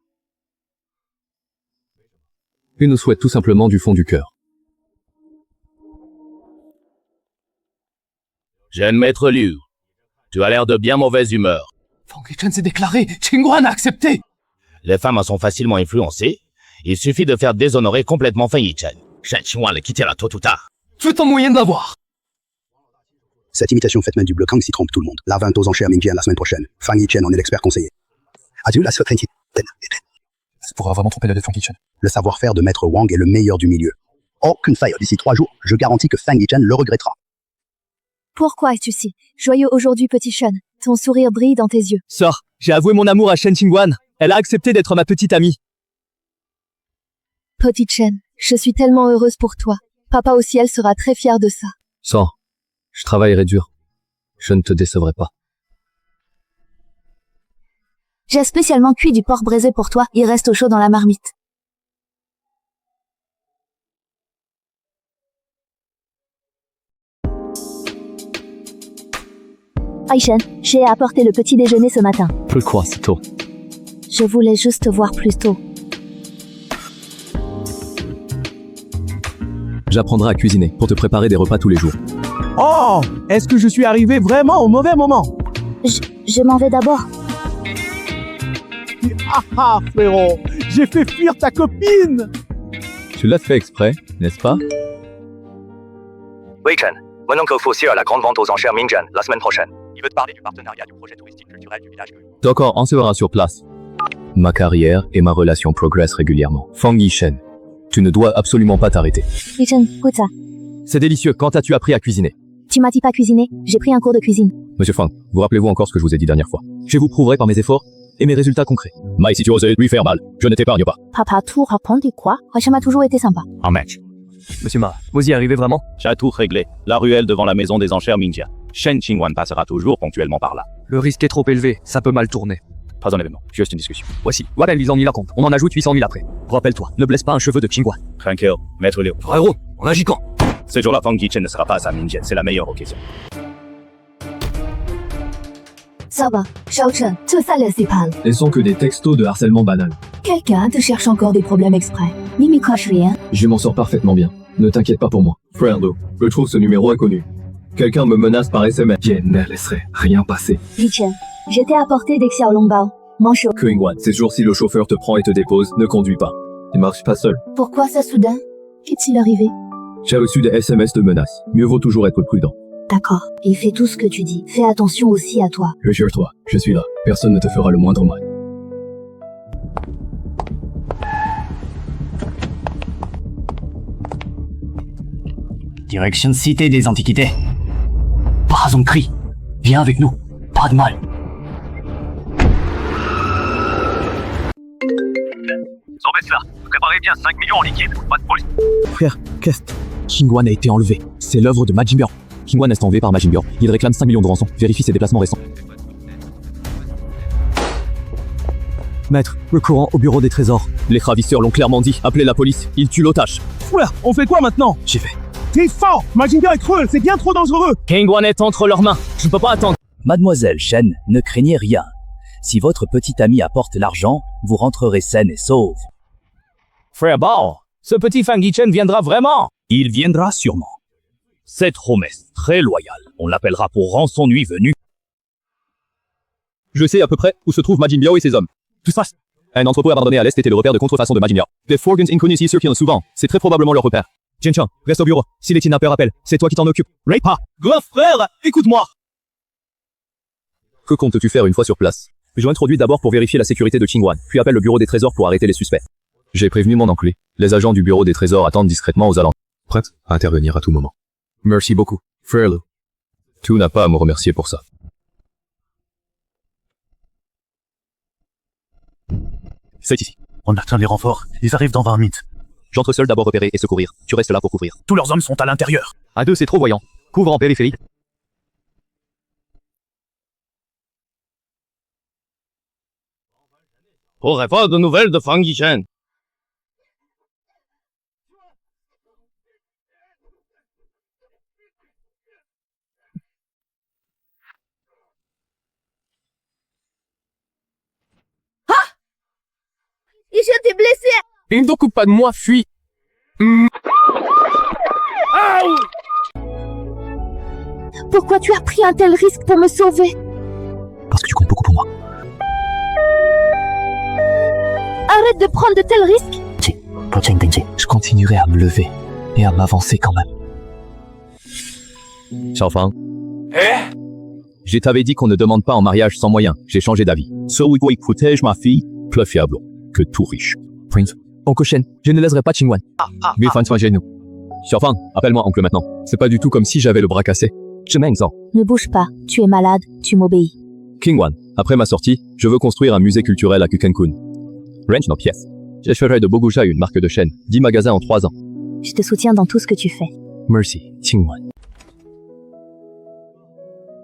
Il nous souhaite tout simplement du fond du cœur. Jeune maître Liu, tu as l'air de bien mauvaise humeur. Fang Yichen s'est déclaré, Qingwan a accepté. Les femmes en sont facilement influencées. Il suffit de faire déshonorer complètement Fang Yichen. Shen Qingwan le quittera tôt ou tard. Tu es un moyen de l'avoir. Cette imitation faite main du bleu Kangxi trompe tout le monde. La vente aux enchères Mingdian la semaine prochaine. Fang Yichen en est l'expert conseiller. As-tu la certainté? Ça pourra vraiment tromper l'œil de Fang Yichen. Le savoir-faire de Maître Wang est le meilleur du milieu. Aucune faille d'ici 3 jours. Je garantis que Fang Yichen le regrettera. Pourquoi es-tu si joyeux aujourd'hui, petit Shen? Ton sourire brille dans tes yeux. Sœur, j'ai avoué mon amour à Shen Qingwan. Elle a accepté d'être ma petite amie. Petit Shen, je suis tellement heureuse pour toi. Papa au ciel sera très fier de ça. Sors. Je travaillerai dur. Je ne te décevrai pas. J'ai spécialement cuit du porc braisé pour toi, il reste au chaud dans la marmite. Aishen, j'ai apporté le petit déjeuner ce matin. Pourquoi c'est tôt? Je voulais juste te voir plus tôt. J'apprendrai à cuisiner pour te préparer des repas tous les jours. Oh, est-ce que je suis arrivé vraiment au mauvais moment? Je m'en vais d'abord. Ah, frérot, j'ai fait fuir ta copine. Tu l'as fait exprès, n'est-ce pas? Wei Chen, mon oncle Fossier à la grande vente aux enchères Mingjian la semaine prochaine. Il veut te parler du partenariat du projet touristique culturel du village. D'accord, on se verra sur place. Ma carrière et ma relation progressent régulièrement. Fang Yishen, tu ne dois absolument pas t'arrêter. Yishen, goûte ça. C'est délicieux. Quand as-tu appris à cuisiner? Tu m'as dit pas cuisiner, j'ai pris un cours de cuisine. Monsieur Fang, vous rappelez-vous encore ce que je vous ai dit dernière fois? Je vous prouverai par mes efforts et mes résultats concrets. Mai, si tu osais lui faire mal, je ne t'épargne pas. Papa, tout répondit quoi? Hacham a toujours été sympa. En match. Monsieur Ma, vous y arrivez vraiment? J'ai tout réglé. La ruelle devant la maison des enchères Mingjian. Shen Qingwan passera toujours ponctuellement par là. Le risque est trop élevé, ça peut mal tourner. Pas un événement, juste une discussion. Voici, voilà ils en y la compte. On en ajoute 800 000 après. Rappelle-toi, ne blesse pas un cheveu de Qingwan. Tranquille, maître Liu. Frérot, on agit quand? Ce jour-là, Fang Yichen ne sera pas à sa Mingjian, c'est la meilleure occasion. Ça va, Shao Chen, tout ça laisse pas. Elles sont que des textos de harcèlement banal. Quelqu'un te cherche encore des problèmes exprès. Ni m'y coche rien. Je m'en sors parfaitement bien. Ne t'inquiète pas pour moi. Frère Do, je trouve ce numéro inconnu. Quelqu'un me menace par SMS. Je ne laisserai rien passer. Yichen, je t'ai apporté des xiaolongbao. Manchot. Qingwan, ces jours-ci le chauffeur te prend et te dépose, ne conduis pas. Il marche pas seul. Pourquoi ça soudain? Qu'est-il arrivé? J'ai reçu des SMS de menaces. Mieux vaut toujours être prudent. D'accord, et fais tout ce que tu dis. Fais attention aussi à toi. Jure-toi, je suis là. Personne ne te fera le moindre mal. Direction Cité des Antiquités. Pas un cri. Viens avec nous. Pas de mal. Sauvez cela. Préparez bien 5 millions en liquide. Pas de police. Frère, qu'est-ce que... Qingwan a été enlevé. C'est l'œuvre de Majin Buu. Qingwan est enlevé par Majin Buu. Il réclame 5 millions de rançon. Vérifie ses déplacements récents. Maître, le courant au bureau des trésors. Les ravisseurs l'ont clairement dit. Appelez la police. Ils tuent l'otage. Frère, on fait quoi maintenant? J'y vais. T'es fort! Majin Buu est cruel, c'est bien trop dangereux! Qingwan est entre leurs mains. Je ne peux pas attendre. Mademoiselle Shen, ne craignez rien. Si votre petit ami apporte l'argent, vous rentrerez saine et sauve. Frère Bao, ce petit Fang Yichen viendra vraiment? Il viendra sûrement. Cette promesse très loyale, on l'appellera pour rançon nuit venue. Je sais à peu près où se trouvent Majin Buu et ses hommes. Tout ça. Un entrepôt abandonné à l'est était le repère de contrefaçon de Majin Buu. Des fourgons inconnus y circulent souvent. C'est très probablement leur repère. Jiancheng, reste au bureau. Si les kidnappeurs appellent, c'est toi qui t'en occupes. Ray pas. Grand frère, écoute-moi. Que comptes-tu faire une fois sur place? Je introduis d'abord pour vérifier la sécurité de Qingwan, puis appelle le bureau des trésors pour arrêter les suspects. J'ai prévenu mon oncle. Les agents du bureau des trésors attendent discrètement aux alentours. Prête à intervenir à tout moment. Merci beaucoup, frère Liu. Tu n'as pas à me remercier pour ça. C'est ici. On attend les renforts. Ils arrivent dans 20 minutes. J'entre seul d'abord repérer et secourir. Tu restes là pour couvrir. Tous leurs hommes sont à l'intérieur. À deux, c'est trop voyant. Couvre en périphérie. Aurait pas de nouvelles de Fang Yichen. Yichen, t'es blessé! Il ne t'occupe pas de moi, fuis. Pourquoi tu as pris un tel risque pour me sauver? Parce que tu comptes beaucoup pour moi. Arrête de prendre de tels risques! Je continuerai à me lever et à m'avancer quand même. Xiaofang. Je t'avais dit qu'on ne demande pas en mariage sans moyens. J'ai changé d'avis. Celui qui protège ma fille, plus fiable que tout riche. Prince, oncle Shen, je ne laisserai pas Qingwan. Mais fan soin nous. Xiaofang, appelle-moi oncle maintenant. C'est pas du tout comme si j'avais le bras cassé. Ne bouge pas, tu es malade, tu m'obéis. Qingwan, après ma sortie, je veux construire un musée culturel à Kukenkun. Range nos pièces. J'achèterai de Boguja une marque de chaîne, 10 magasins en 3 ans. Je te soutiens dans tout ce que tu fais. Merci, Qingwan.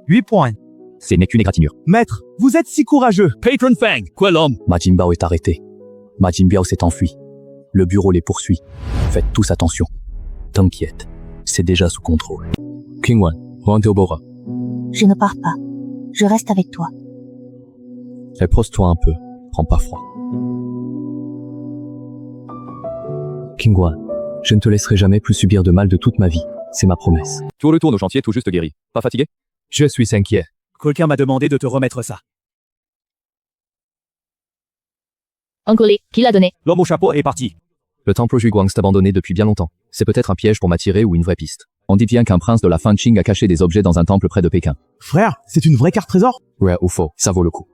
8 points. Ce n'est qu'une égratignure. Maître, vous êtes si courageux. Patron Fang, quoi l'homme? Majin Bao est arrêté. Majin Biao s'est enfui. Le bureau les poursuit. Faites tous attention. T'inquiète, c'est déjà sous contrôle. Kingwan, rentre au Bora. Je ne pars pas. Je reste avec toi. Repose-toi un peu. Prends pas froid. Kingwan, je ne te laisserai jamais plus subir de mal de toute ma vie. C'est ma promesse. Tu retournes au chantier tout juste guéri. Pas fatigué? Je suis inquiet. Quelqu'un m'a demandé de te remettre ça. Uncle Lee, qui l'a donné? L'homme au chapeau est parti. Le temple Juiguang s'est abandonné depuis bien longtemps. C'est peut-être un piège pour m'attirer ou une vraie piste. On dit bien qu'un prince de la Fanqing a caché des objets dans un temple près de Pékin. Frère, c'est une vraie carte trésor? Ouais ou faux, ça vaut le coup.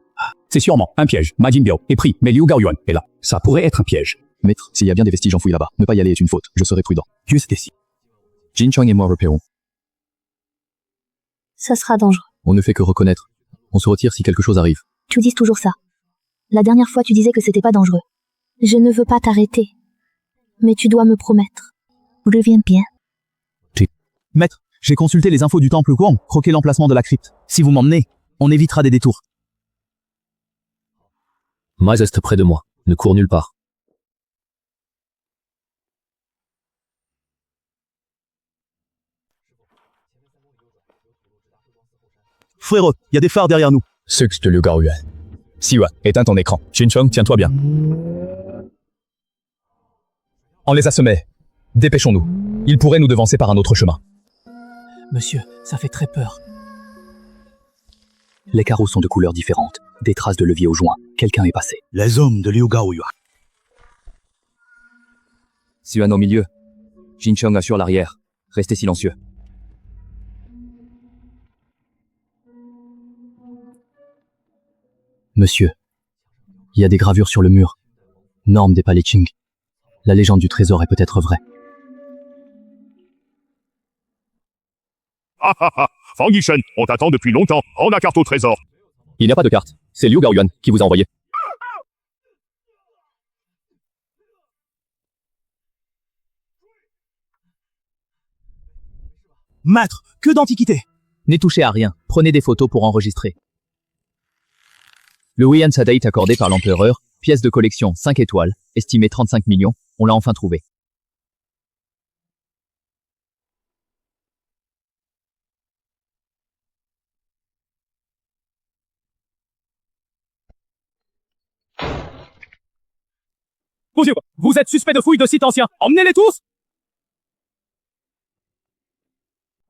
C'est sûrement un piège. Majin Biao est pris, mais Liu Gaoyuan est là. Ça pourrait être un piège. Maître, s'il y a bien des vestiges enfouis là-bas, ne pas y aller est une faute. Je serai prudent. Dieu sait si. Jin Chang et moi repérons. Ça sera dangereux. On ne fait que reconnaître. On se retire si quelque chose arrive. Tu dis toujours ça. La dernière fois, tu disais que c'était pas dangereux. Je ne veux pas t'arrêter. Mais tu dois me promettre. Reviens bien. Maître, j'ai consulté les infos du temple Guang, croqué l'emplacement de la crypte. Si vous m'emmenez, on évitera des détours. Mais reste près de moi. Ne cours nulle part. Frérot, il y a des phares derrière nous. Sexte Liu Gaoyuan. Siwa, éteins ton écran. Xincheng, tiens-toi bien. On les a semés. Dépêchons-nous. Ils pourraient nous devancer par un autre chemin. Monsieur, ça fait très peur. Les carreaux sont de couleurs différentes. Des traces de levier au joint. Quelqu'un est passé. Les hommes de Liu Gaoyuan. Siwan au milieu. Xincheng assure l'arrière. Restez silencieux. Monsieur, il y a des gravures sur le mur. Norme des palais Qing. La légende du trésor est peut-être vraie. Ah ah ah, Fang Yishen, on t'attend depuis longtemps. Rends la carte au trésor. Il n'y a pas de carte. C'est Liu Gaoyuan qui vous a envoyé. Maître, que d'antiquités. N'y touchez à rien. Prenez des photos pour enregistrer. Le Huiyan Sadate accordé par l'empereur, pièce de collection 5 étoiles, estimé 35 millions, on l'a enfin trouvé. Bonjour, vous êtes suspect de fouille de sites anciens. Emmenez-les tous.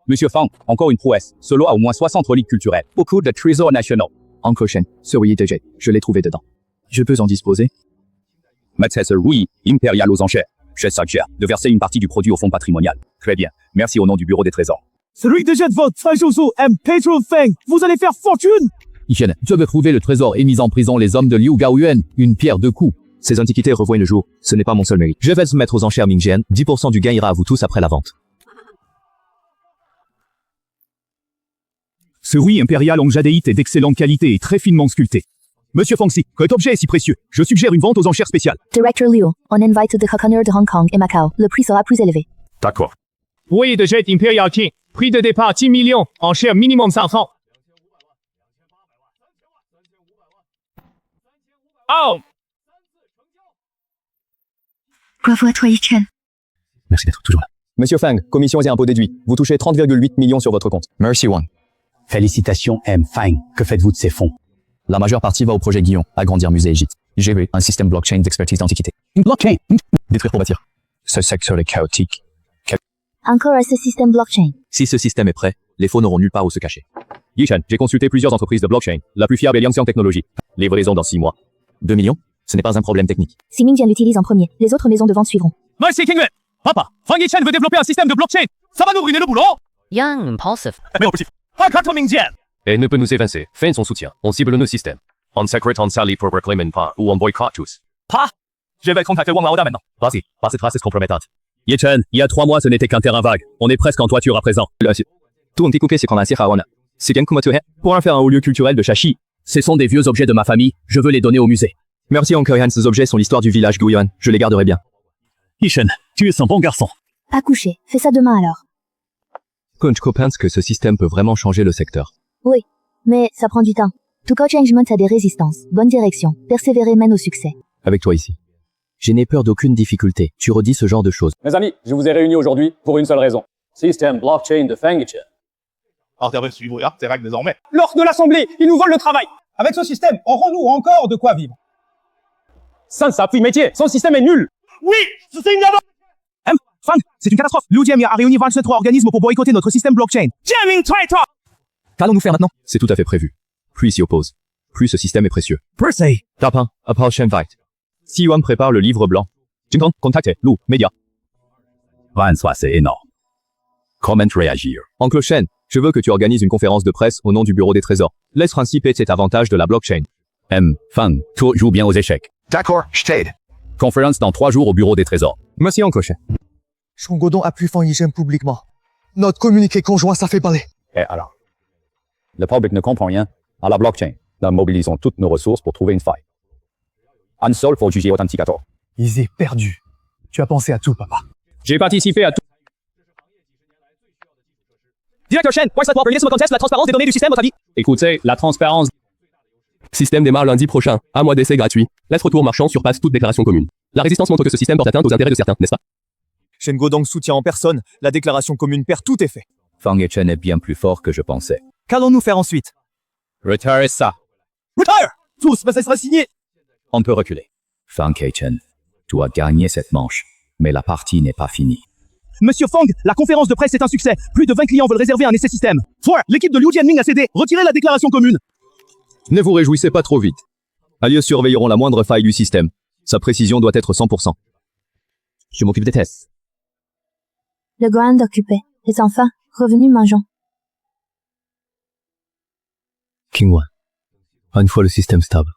Monsieur Fang, encore une prouesse. Ce lot a au moins 60 reliques culturelles. Beaucoup de trésors nationaux. Uncle Shen, ce Yi-Dege, je l'ai trouvé dedans. Je peux en disposer? Maîtresse Louis, impérial aux enchères. Je suggère de verser une partie du produit au fonds patrimonial. Très bien. Merci au nom du bureau des trésors. Celui que jette votre Faizhou aime Patron Fang. Vous allez faire fortune. Yishen, je veux trouver le trésor et mis en prison les hommes de Liu Gaoyuan. Une pierre deux coups. Ces antiquités revoient le jour. Ce n'est pas mon seul mérite. Je vais se mettre aux enchères Mingjian. 10% du gain ira à vous tous après la vente. Ce riz impérial en jadéite est d'excellente qualité et très finement sculpté. Monsieur Fangxi, cet objet est si précieux. Je suggère une vente aux enchères spéciales. Directeur Liu, on invite the Hakaners de Hong Kong et Macao. Le prix sera plus élevé. D'accord. Oui, de jet Imperial King. Prix de départ 10 millions. Enchère minimum 500. Oh! Bravo à toi, Yichen. Merci d'être toujours là. Monsieur Fang, commissions et impôts déduits. Vous touchez 30,8 millions sur votre compte. Merci Wang. Félicitations M. Fang. Que faites-vous de ces fonds? La majeure partie va au projet Guillon, agrandir musée Égypte. Gérer un système blockchain d'expertise d'antiquité. Une blockchain? Détruire pour bâtir. Ce secteur est chaotique. Encore à ce système blockchain. Si ce système est prêt, les faux n'auront nulle part où se cacher. Yishen, j'ai consulté plusieurs entreprises de blockchain. La plus fiable est Liangxiang Technologies. Livraison dans 6 mois. 2 millions? Ce n'est pas un problème technique. Si Mingjian l'utilise en premier, les autres maisons de vente suivront. Merci Kingwen. Papa, Fang Yichen veut développer un système de blockchain. Ça va nous ruiner le boulot. Young impulsive. Mais au petit. Pas contre Mingjian. Et ne peut nous évincer. Fin son soutien. On cible nos systèmes. On secrète en sali pour proclamer pas ou on boycotte tous. Pas. Je vais contacter Wang Laoda maintenant. Vas-y, pas cette trace compromettante. Yichen, il y a 3 mois ce n'était qu'un terrain vague. On est presque en toiture à présent. Pour en faire un haut lieu culturel de Shashi. Ce sont des vieux objets de ma famille. Je veux les donner au musée. Merci Uncle Han, ces objets sont l'histoire du village Guoyuan. Je les garderai bien. Yichen, tu es un bon garçon. Pas couché. Fais ça demain alors. Kunchko pense que ce système peut vraiment changer le secteur. Oui, mais ça prend du temps. Tout changement a des résistances. Bonne direction. Persévérer mène au succès. Avec toi ici. Je n'ai peur d'aucune difficulté. Tu redis ce genre de choses. Mes amis, je vous ai réunis aujourd'hui pour une seule raison. Système blockchain de Fangchen. Alors t'as suivre tes règles désormais. Lors de l'Assemblée, ils nous volent le travail. Avec ce système, aurons-nous encore de quoi vivre? Ça a pris métier. Son système est nul. Oui, c'est une d'abord. Fang, c'est une catastrophe. L'UDM a réuni 23 organismes pour boycotter notre système blockchain. Jamming traitor! Qu'allons-nous faire maintenant? C'est tout à fait prévu. Plus il s'y oppose, plus ce système est précieux. Percy! Tapin, Apal Shenfight. Si Yuan prépare le livre blanc. Jingkong, contactez, Lou, média. 23, c'est énorme. Comment réagir? Oncle Shen, je veux que tu organises une conférence de presse au nom du bureau des trésors. Laisse principer cet avantage de la blockchain. Fang, tu joues bien aux échecs. D'accord, je t'aide. Conférence dans 3 jours au bureau des trésors. Merci Oncle Shen. Shongodon appuie Fang Yishen publiquement. Notre communiqué conjoint, ça fait parler. Et alors? Le public ne comprend rien à la blockchain. Nous mobilisons toutes nos ressources pour trouver une faille. Un seul faut juger authenticator. Ils est perdu. Tu as pensé à tout, papa. J'ai participé à tout. Directeur Shen, why ça payer ce contest la transparence des données du système, votre avis? Écoutez, la transparence. Système démarre lundi prochain. Un mois d'essai gratuit. Lettre retour marchand surpasse toute déclaration commune. La résistance montre que ce système porte atteinte aux intérêts de certains, n'est-ce pas? Shen Godong soutient en personne. La déclaration commune perd tout effet. Fang Chen est bien plus fort que je pensais. Qu'allons-nous faire ensuite? Retire ça. Retire! Tous, ça sera signé. On peut reculer. Fang Chen, tu as gagné cette manche, mais la partie n'est pas finie. Monsieur Fang, la conférence de presse est un succès. Plus de 20 clients veulent réserver un essai système. Four, l'équipe de Liu Jianming a cédé. Retirez la déclaration commune. Ne vous réjouissez pas trop vite. Alias surveilleront la moindre faille du système. Sa précision doit être 100%. Je m'occupe des tests. Le grand occupé. Les enfants, revenus mangeons. Qingwan, une fois le système stable,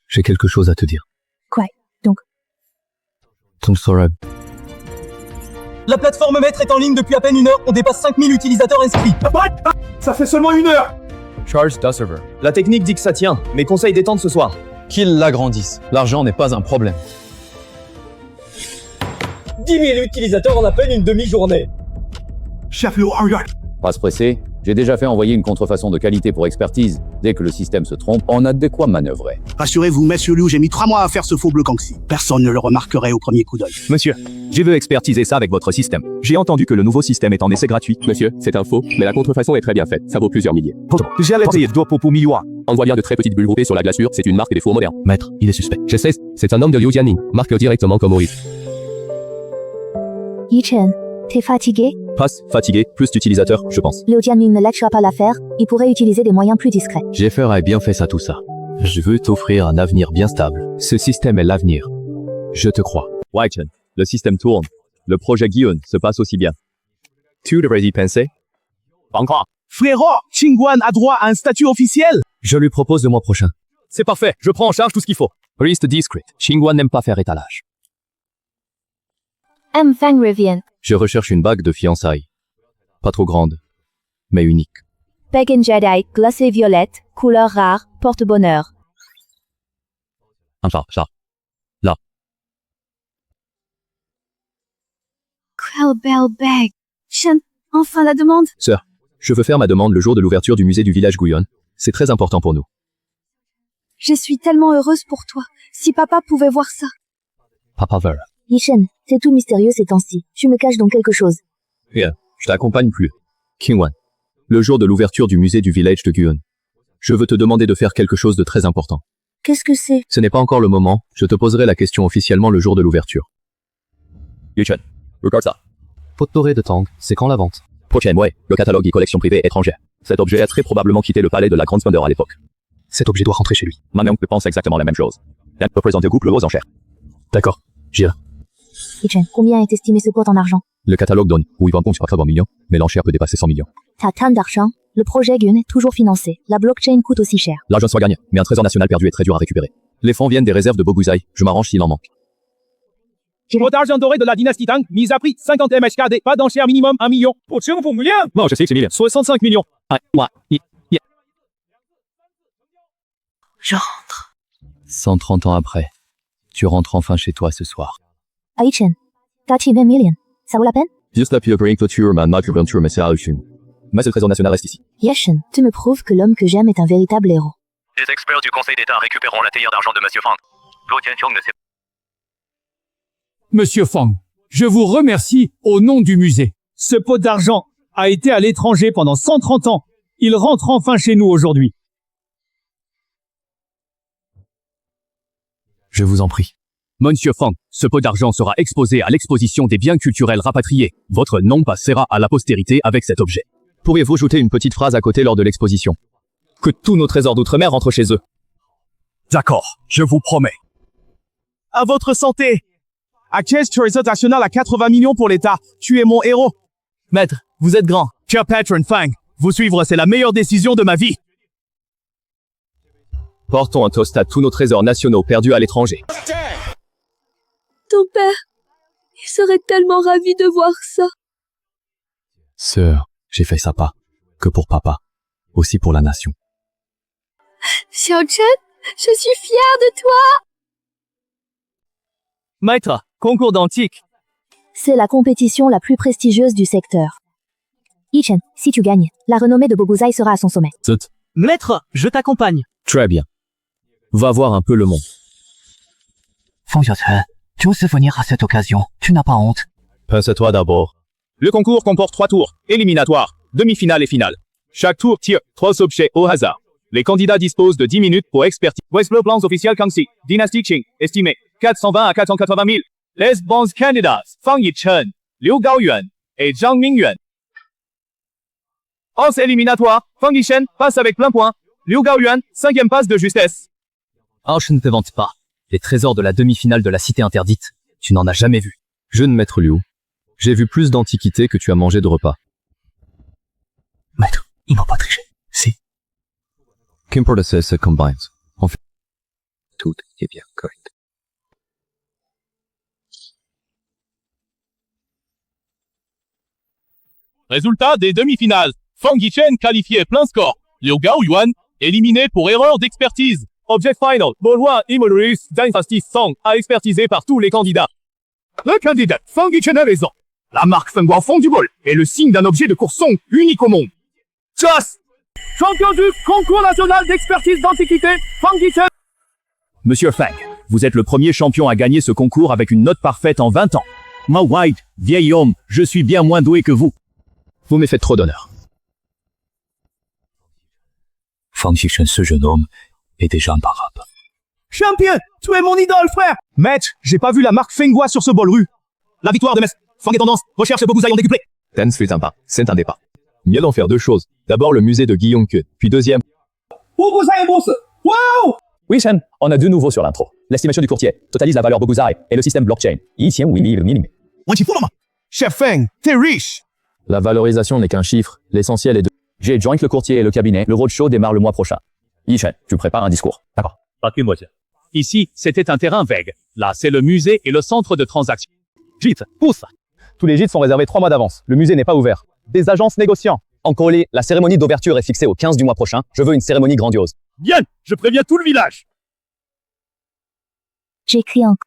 j'ai quelque chose à te dire. Quoi, donc? Ton Sorab. La plateforme maître est en ligne depuis à peine 1 heure. On dépasse 5000 utilisateurs inscrits. Ça fait seulement 1 heure. Charge the server. La technique dit que ça tient, mais conseil détente ce soir. Qu'ils l'agrandissent. L'argent n'est pas un problème. 10 000 utilisateurs en à peine une demi-journée. Chef Liu Aryan. Pas se presser, j'ai déjà fait envoyer une contrefaçon de qualité pour expertise. Dès que le système se trompe, on a de quoi manœuvrer. Rassurez-vous, monsieur Liu, j'ai mis 3 mois à faire ce faux bleu Kangxi. Personne ne le remarquerait au premier coup d'œil. Monsieur, je veux expertiser ça avec votre système. J'ai entendu que le nouveau système est en essai gratuit. Monsieur, c'est un faux, mais la contrefaçon est très bien faite. Ça vaut plusieurs milliers. J'allais payer 2 pour millions. On voit bien de très petites bulles groupées sur la glaçure. C'est une marque des fours modernes. Maître, il est suspect. Je sais, c'est un homme de Liu Jianming. Marque directement comme Maurice. Yichen, t'es fatigué? Passe, fatigué, plus d'utilisateurs, je pense. Liu Jianming ne lâchera pas l'affaire. Il pourrait utiliser des moyens plus discrets. Jeffer a bien fait ça tout ça. Je veux t'offrir un avenir bien stable. Ce système est l'avenir. Je te crois. Weichen, le système tourne. Le projet Guion se passe aussi bien. Tu devrais y penser? Encore. Frérot, Qingwan a droit à un statut officiel. Je lui propose le mois prochain. C'est parfait, je prends en charge tout ce qu'il faut. Reste discret. Qingwan n'aime pas faire étalage. Fang revient. Je recherche une bague de fiançailles. Pas trop grande, mais unique. Pagan Jedi, glacée violette, couleur rare, porte-bonheur. Enfin, ça. Là. Quelle belle bague. Shen, enfin la demande. Sœur, je veux faire ma demande le jour de l'ouverture du musée du village Guyon. C'est très important pour nous. Je suis tellement heureuse pour toi. Si papa pouvait voir ça. Papa Vera. Yishen, c'est tout mystérieux ces temps-ci. Tu me caches donc quelque chose. Rien, je t'accompagne plus. Qingwan, le jour de l'ouverture du musée du village de Guyon. Je veux te demander de faire quelque chose de très important. Qu'est-ce que c'est? Ce n'est pas encore le moment, je te poserai la question officiellement le jour de l'ouverture. Yuchen, regarde ça. Pot doré de Tang, c'est quand la vente? Prochaine, ouais, le catalogue et collection privée étrangère. Cet objet a très probablement quitté le palais de la Grande Splendeur à l'époque. Cet objet doit rentrer chez lui. Ma oncle pense exactement la même chose. Elle peut présenter au couple aux enchères. D'accord, j'irai. Yichen, combien est estimé ce pot en argent? Le catalogue donne, où il vend compte sur 80 millions, mais l'enchère peut dépasser 100 millions. T'as tant d'argent? Le projet Gun est toujours financé. La blockchain coûte aussi cher. L'argent soit gagné, mais un trésor national perdu est très dur à récupérer. Les fonds viennent des réserves de Boguzai, je m'arrange s'il en manque. Pot d'argent doré de la dynastie Tang, mise à prix 50 MHKD, pas d'enchère minimum 1 million. Pour millions. Bon, je sais que c'est 1000. 65 millions. Je rentre. 130 ans après, tu rentres enfin chez toi ce soir. Yichen, t'as acheté 20 millions. Ça vaut la peine? Juste la pure clôture ma mature message. mais le trésor national reste ici. Yashin, tu me prouves que l'homme que j'aime est un véritable héros. Les experts du Conseil d'État récupéreront la théière d'argent de Monsieur Fang. Luo Tianxiong ne sait Monsieur Fang, je vous remercie au nom du musée. Ce pot d'argent a été à l'étranger pendant 130 ans. Il rentre enfin chez nous aujourd'hui. Je vous en prie. Monsieur Fang, ce pot d'argent sera exposé à l'exposition des biens culturels rapatriés. Votre nom passera à la postérité avec cet objet. Pourriez-vous ajouter une petite phrase à côté lors de l'exposition? Que tous nos trésors d'outre-mer rentrent chez eux. D'accord, je vous promets. À votre santé. Access Trésor National à 80 millions pour l'État. Tu es mon héros. Maître, vous êtes grand. Cher patron Fang, vous suivre, c'est la meilleure décision de ma vie. Portons un toast à tous nos trésors nationaux perdus à l'étranger. Ton père, il serait tellement ravi de voir ça. Sœur, j'ai fait ça pas que pour papa, aussi pour la nation. Xiao Chen, je suis fière de toi. Maître, concours d'antique. C'est la compétition la plus prestigieuse du secteur. Yichen, si tu gagnes, la renommée de Boguzai sera à son sommet. Zut. Maître, je t'accompagne. Très bien. Va voir un peu le monde. Fang Xiaochen, tu oses venir à cette occasion. Tu n'as pas honte. Pense-toi d'abord. Le concours comporte 3 tours, éliminatoires, demi-finale et finale. Chaque tour tire 3 objets au hasard. Les candidats disposent de 10 minutes pour expertise. Voici le plan officiel Kangxi, dynastie Qing, estimé 420 à 480 000. Les bons candidats, Fang Yichen, Liu Gaoyuan et Zhang Mingyuan. En éliminatoire, Fang Yichen passe avec plein point. Liu Gaoyuan, 5e passe de justesse. Oh, je ne te vante pas. Les trésors de la demi-finale de la cité interdite, tu n'en as jamais vu. Jeune maître Liu, j'ai vu plus d'antiquités que tu as mangé de repas. Maître, il m'a pas triché. Si. Qu'importe c'est combines. En fait, tout est bien correct. Résultat des demi-finales. Fang Yichen qualifié plein score. Liu Gaoyuan éliminé pour erreur d'expertise. Object final, Baulois Immolus Dynasty Song a expertisé par tous les candidats. Le candidat Fang Yichen a raison. La marque Fengguo fond du bol est le signe d'un objet de course Song unique au monde. Just champion du concours national d'expertise d'antiquité, Fang Yichen. Monsieur Fang, vous êtes le premier champion à gagner ce concours avec une note parfaite en 20 ans. Ma White, vieil homme, je suis bien moins doué que vous. Vous m'avez fait trop d'honneur. Fang Yichen, ce jeune homme, est déjà imparable. Champion, tu es mon idole, frère. Maître, j'ai pas vu la marque Fengguo sur ce bol rue. La victoire de Metz. Fang est tendance, recherche Boguzai en décuplé. Dance fut sympa, c'est un départ. Mieux d'en faire 2 choses. D'abord le musée de Guillaume-Que, puis deuxième. Boguzai en bourse. Wow! Oui, Shen, on a 2 nouveaux sur l'intro. L'estimation du courtier totalise la valeur Boguzai et le système blockchain. Chef Feng, t'es riche. La valorisation n'est qu'un chiffre, l'essentiel est de... J'ai joint le courtier et le cabinet, le roadshow démarre le mois prochain. Yishen, tu prépares un discours. D'accord. Ici, c'était un terrain vague. Là, c'est le musée et le centre de transaction. Gîte, pousse. Tous les gîtes sont réservés 3 mois d'avance. Le musée n'est pas ouvert. Des agences négociants. En Corée, la cérémonie d'ouverture est fixée au 15 du mois prochain. Je veux une cérémonie grandiose. Bien, je préviens tout le village. J'écris encore.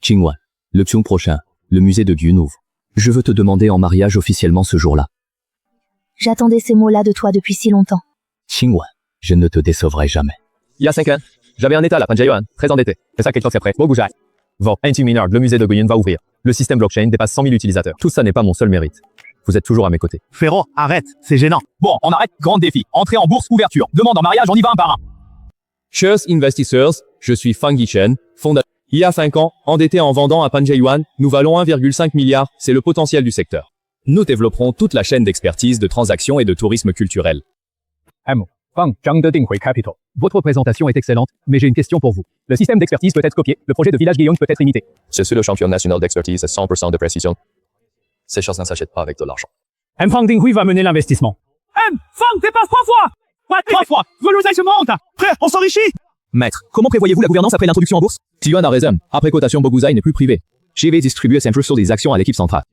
Qingwan, le Xiong prochain, le musée de Gyun ouvre. Je veux te demander en mariage officiellement ce jour-là. J'attendais ces mots-là de toi depuis si longtemps. Qingwan, je ne te décevrai jamais. Il y a 5 ans, j'avais un état à Panjayuan, très endetté. C'est ça quelques temps après. Boguzai. Bon, Minard, le musée de Guiyun va ouvrir. Le système blockchain dépasse 100 000 utilisateurs. Tout ça n'est pas mon seul mérite. Vous êtes toujours à mes côtés. Ferro, arrête, c'est gênant. Bon, on arrête. Grand défi. Entrée en bourse, ouverture. Demande en mariage, on y va un par un. Chers investisseurs, je suis Fang Yichen, fondateur. Il y a 5 ans, endetté en vendant à Panjayuan, nous valons 1,5 milliard, c'est le potentiel du secteur. Nous développerons toute la chaîne d'expertise, de transactions et de tourisme culturel. Fang, Zhang de Dinghui Capital. Votre présentation est excellente, mais j'ai une question pour vous. Le système d'expertise peut être copié, le projet de village Guillaume peut être imité. Je suis le champion national d'expertise à 100% de précision. Ces choses ne s'achètent pas avec de l'argent. Fang Dinghui va mener l'investissement. Fang dépasse 3 fois. Ouais, 3 fois. Boguzai se monte. Frère, on s'enrichit. Maître, comment prévoyez-vous la gouvernance après l'introduction en bourse? Yuan a raison. Après cotation, Boguzai n'est plus privé. Je vais distribuer 5% des actions à l'équipe centrale.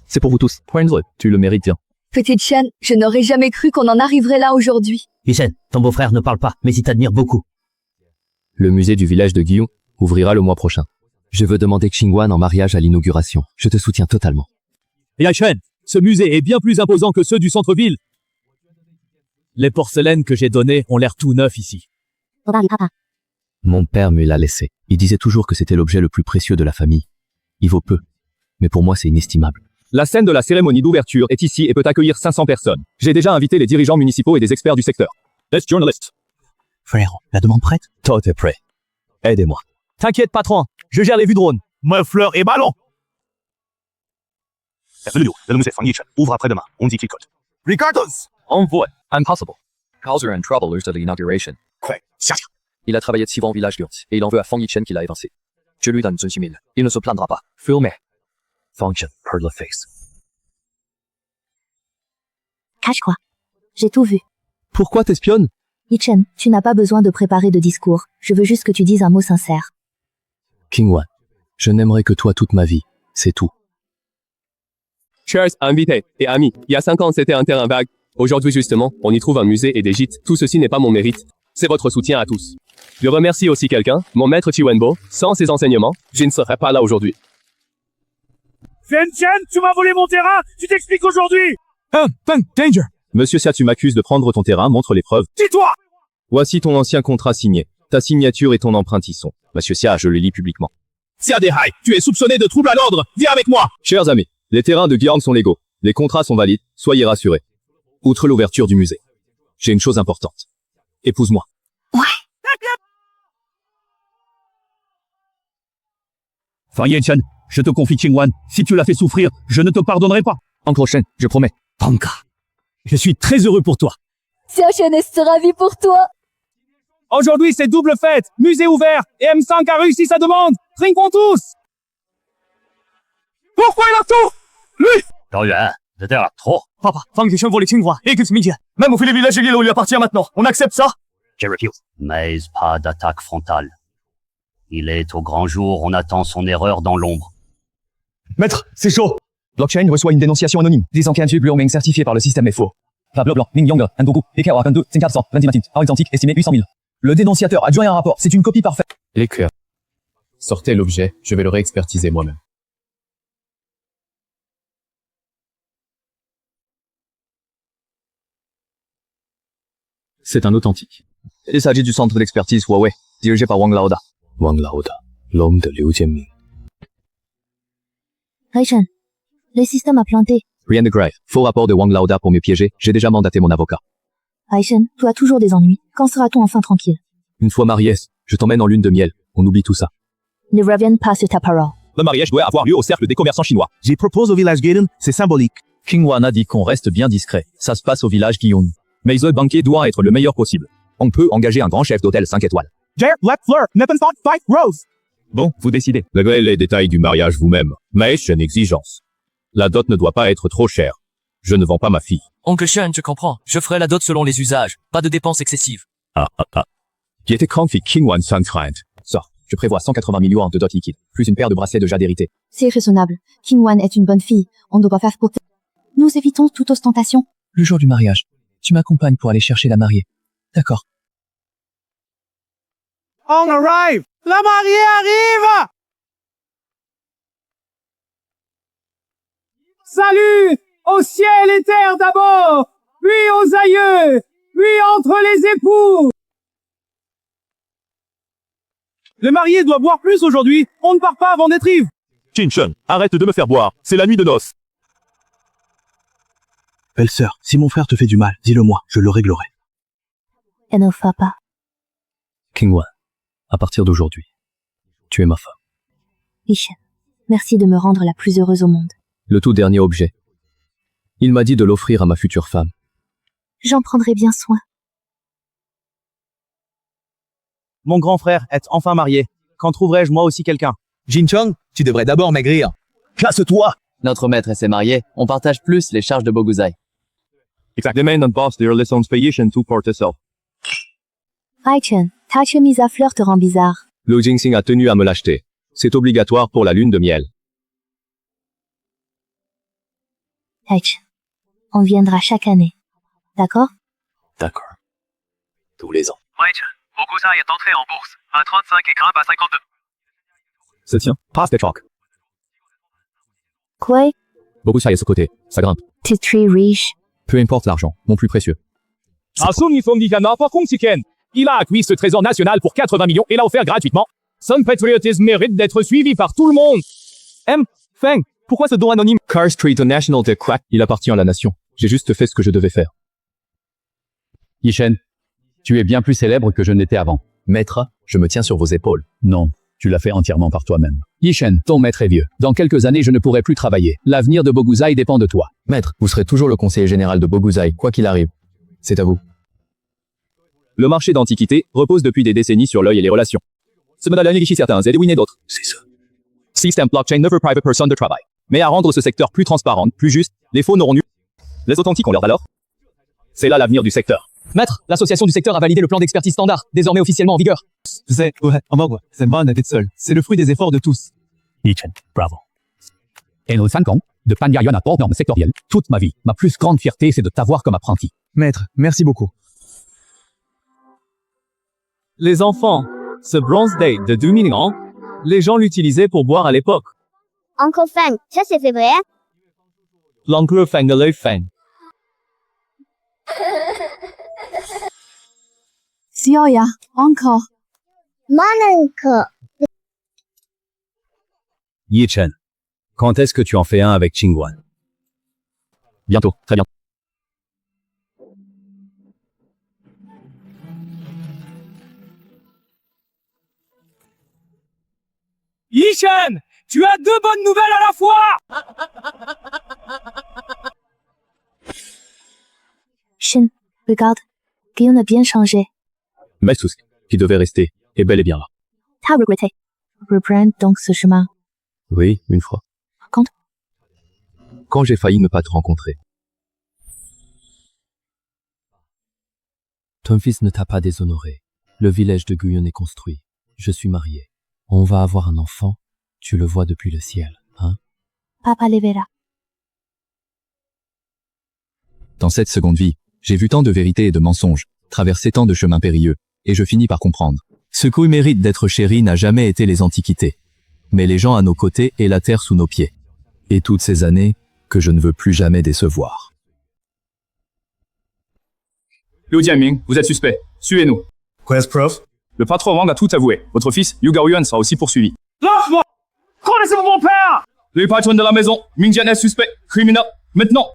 C'est pour vous tous. Prends-le, tu le mérites bien. Petite Chen, je n'aurais jamais cru qu'on en arriverait là aujourd'hui. Yichen, ton beau-frère ne parle pas, mais il t'admire beaucoup. Le musée du village de Guillaume ouvrira le mois prochain. Je veux demander Qingwan en mariage à l'inauguration. Je te soutiens totalement. Yichen, Ce musée est bien plus imposant que ceux du centre-ville. Les porcelaines que j'ai données ont l'air tout neufs ici. Mon père me l'a laissé. Il disait toujours que c'était l'objet le plus précieux de la famille. Il vaut peu. Mais pour moi, c'est inestimable. La scène de la cérémonie d'ouverture est ici et peut accueillir 500 personnes. J'ai déjà invité les dirigeants municipaux et des experts du secteur. Let's journalist. Frère, la demande prête? Tout est prêt. Aidez-moi. T'inquiète, patron. Je gère les vues drone. Moi, fleur et ballon. Le musée Fang Yichen ouvre après-demain. On dit qu'il cote. Ricardos! Envoy. Impossible. Hauser and Trouble de l'inauguration. Il a travaillé de 6 ans au village d'Urtz, et il en veut à Fang Yichen qui l'a évincé. Je lui donne 6 000. Il ne se plaindra pas. Filmez. Fang Yichen perd le face. Cache quoi? J'ai tout vu. Pourquoi t'espionnes? Yichen, tu n'as pas besoin de préparer de discours. Je veux juste que tu dises un mot sincère. Kingwan, je n'aimerai que toi toute ma vie. C'est tout. Chers invités et amis, il y a 5 ans c'était un terrain vague. Aujourd'hui justement, on y trouve un musée et des gîtes. Tout ceci n'est pas mon mérite. C'est votre soutien à tous. Je remercie aussi quelqu'un, mon maître Chiwenbo. Sans ses enseignements, je ne serais pas là aujourd'hui. Chen, tu m'as volé mon terrain. Tu t'expliques aujourd'hui. Danger. Monsieur Xia, tu m'accuses de prendre ton terrain, montre les preuves. Tais-toi. Voici ton ancien contrat signé. Ta signature et ton empreinte y sont. Monsieur Xia, je le lis publiquement. Xia Dehai, tu es soupçonné de trouble à l'ordre. Viens avec moi. Chers amis, les terrains de Guiang sont légaux. Les contrats sont valides, soyez rassurés. Outre l'ouverture du musée, j'ai une chose importante. Épouse-moi. Fang Yichen, je te confie Qingwan. Si tu l'as fait souffrir, je ne te pardonnerai pas. En prochaine, je promets. Panka. Je suis très heureux pour toi. Xiaoshen est ravi pour toi. Aujourd'hui, c'est double fête. Musée ouvert. Et M5 a réussi sa demande. Trinquons tous. Pourquoi il a tout? Lui! trop. Papa, Fang Yichen vaut les Qinghua et que ce midi. Même au fait les villages où il lui appartient maintenant. On accepte ça? Je refuse. Mais pas d'attaque frontale. Il est au grand jour, on attend son erreur dans l'ombre. Maître, c'est chaud. Blockchain reçoit une dénonciation anonyme. 1015 Blueming certifié par le système est faux. Pablo Blanc, Ming Yong, Ndoku, Ekao Akandu, 5400, 20 matines, par identique, estimé 800 000. Le dénonciateur a joint un rapport, c'est une copie parfaite. L'écrire. Sortez l'objet, je vais le réexpertiser moi-même. C'est un authentique. Il s'agit du centre d'expertise Huawei, dirigé par Wang Laoda. Wang Laoda, l'homme de Liu Jianming. Raishan, le système a planté. Rien de grave. Faux rapport de Wang Laoda pour me piéger, j'ai déjà mandaté mon avocat. Raishan, tu as toujours des ennuis. Quand sera-t-on enfin tranquille? Une fois marié, je t'emmène en lune de miel. On oublie tout ça. Ne reviens pas sur ta parole. Le mariage doit avoir lieu au cercle des commerçants chinois. J'ai proposé au village Gaiden, c'est symbolique. Qingwan a dit qu'on reste bien discret. Ça se passe au village Guillaume. Mais le banquet doit être le meilleur possible. On peut engager un grand chef d'hôtel 5 étoiles. Jair, Left Fleur, Neppenthon, Fight, Rose. Bon, vous décidez. Réglez les détails du mariage vous-même, mais j'ai une exigence. La dot ne doit pas être trop chère. Je ne vends pas ma fille. Oncle Shen, je comprends. Je ferai la dot selon les usages. Pas de dépenses excessives. Qui était confié Qingwan sans crainte. Ça, je prévois 180 000 yuan de dot liquide, plus une paire de bracelets de jade hérité. C'est raisonnable. Qingwan est une bonne fille. On ne doit pas faire pour... Nous évitons toute ostentation. Le jour du mariage, tu m'accompagnes pour aller chercher la mariée. D'accord. On arrive! La mariée arrive! Salut! Au ciel et terre d'abord! Puis aux aïeux! Puis entre les époux! Le marié doit boire plus aujourd'hui. On ne part pas avant d'être ivre. Qinchen, arrête de me faire boire. C'est la nuit de noces. Belle-sœur, si mon frère te fait du mal, dis-le-moi, je le réglerai. Enough, papa. Qingwan, à partir d'aujourd'hui, tu es ma femme. Yichen, merci de me rendre la plus heureuse au monde. Le tout dernier objet. Il m'a dit de l'offrir à ma future femme. J'en prendrai bien soin. Mon grand frère est enfin marié. Quand trouverai-je moi aussi quelqu'un? Jinchong, tu devrais d'abord maigrir. Casse-toi! Notre maître et ses mariés, on partage plus les charges de Boguzai. Exactement, boss, their lessons Yichen to porte self. Aichen, ta chemise à fleurs te rend bizarre. Liu Jingxing a tenu à me l'acheter. C'est obligatoire pour la lune de miel. Aichen, on viendra chaque année. D'accord? D'accord. Tous les ans. Aichen, Boguzai est entré en bourse à 35 et grimpe à 52. Se tient, passe des chocs. Quoi? Bogusai est ce côté, ça grimpe. T'es très riche. Peu importe l'argent, mon plus précieux. Asumi Fondigana Kongsiken. Il a acquis ce trésor national pour 80 millions et l'a offert gratuitement. Son patriotisme mérite d'être suivi par tout le monde. Feng, pourquoi ce don anonyme? Car Street National de Quack, il appartient à la nation. J'ai juste fait ce que je devais faire. Yishen, tu es bien plus célèbre que je n'étais avant. Maître, je me tiens sur vos épaules. Non, tu l'as fait entièrement par toi-même. Yishen, ton maître est vieux. Dans quelques années, je ne pourrai plus travailler. L'avenir de Bogusai dépend de toi. Maître, vous serez toujours le conseiller général de Bogusai, quoi qu'il arrive. C'est à vous. Le marché d'antiquités repose depuis des décennies sur l'œil et les relations. Ce modèle enrichit certains et déruine d'autres. C'est ça. System blockchain never private person de travail. Mais à rendre ce secteur plus transparent, plus juste, les faux n'auront nul. Les authentiques ont leur valeur. C'est là l'avenir du secteur. Maître, l'association du secteur a validé le plan d'expertise standard, désormais officiellement en vigueur. C'est le fruit des efforts de tous. Yishen, bravo. Et nos 5 ans de Panyayuan à port norme sectorielle, toute ma vie, ma plus grande fierté, c'est de t'avoir comme apprenti. Maître, merci beaucoup. Les enfants, ce bronze date de 2000 ans, les gens l'utilisaient pour boire à l'époque. Uncle Feng, ça c'est vrai? L'oncle Feng de l'œil Feng. Xiaoya, encore. Mon oncle. Yichen, quand est-ce que tu en fais un avec Qingguan? Bientôt, très bien. Yishen, tu as 2 bonnes nouvelles à la fois! Shin, regarde. Guillaume a bien changé. Metsusk, qui devait rester, est bel et bien là. T'as regretté. Reprendre donc ce chemin. Oui, une fois. Quand? Quand j'ai failli ne pas te rencontrer. Ton fils ne t'a pas déshonoré. Le village de Guyon est construit. Je suis marié. On va avoir un enfant. Tu le vois depuis le ciel, hein? Papa les verra. Dans cette seconde vie, j'ai vu tant de vérités et de mensonges, traversé tant de chemins périlleux, et je finis par comprendre. Ce qui mérite d'être chéri n'a jamais été les antiquités, mais les gens à nos côtés et la terre sous nos pieds. Et toutes ces années, que je ne veux plus jamais décevoir. Liu Jianming, vous êtes suspect. Suivez-nous. Quoi, prof? Le patron Wang a tout avoué. Votre fils, Yu Gaoyuan, sera aussi poursuivi. Lâche-moi! Connaissez-vous mon père? Les patrons de la maison, Ming Jian est suspect. Criminel. Maintenant.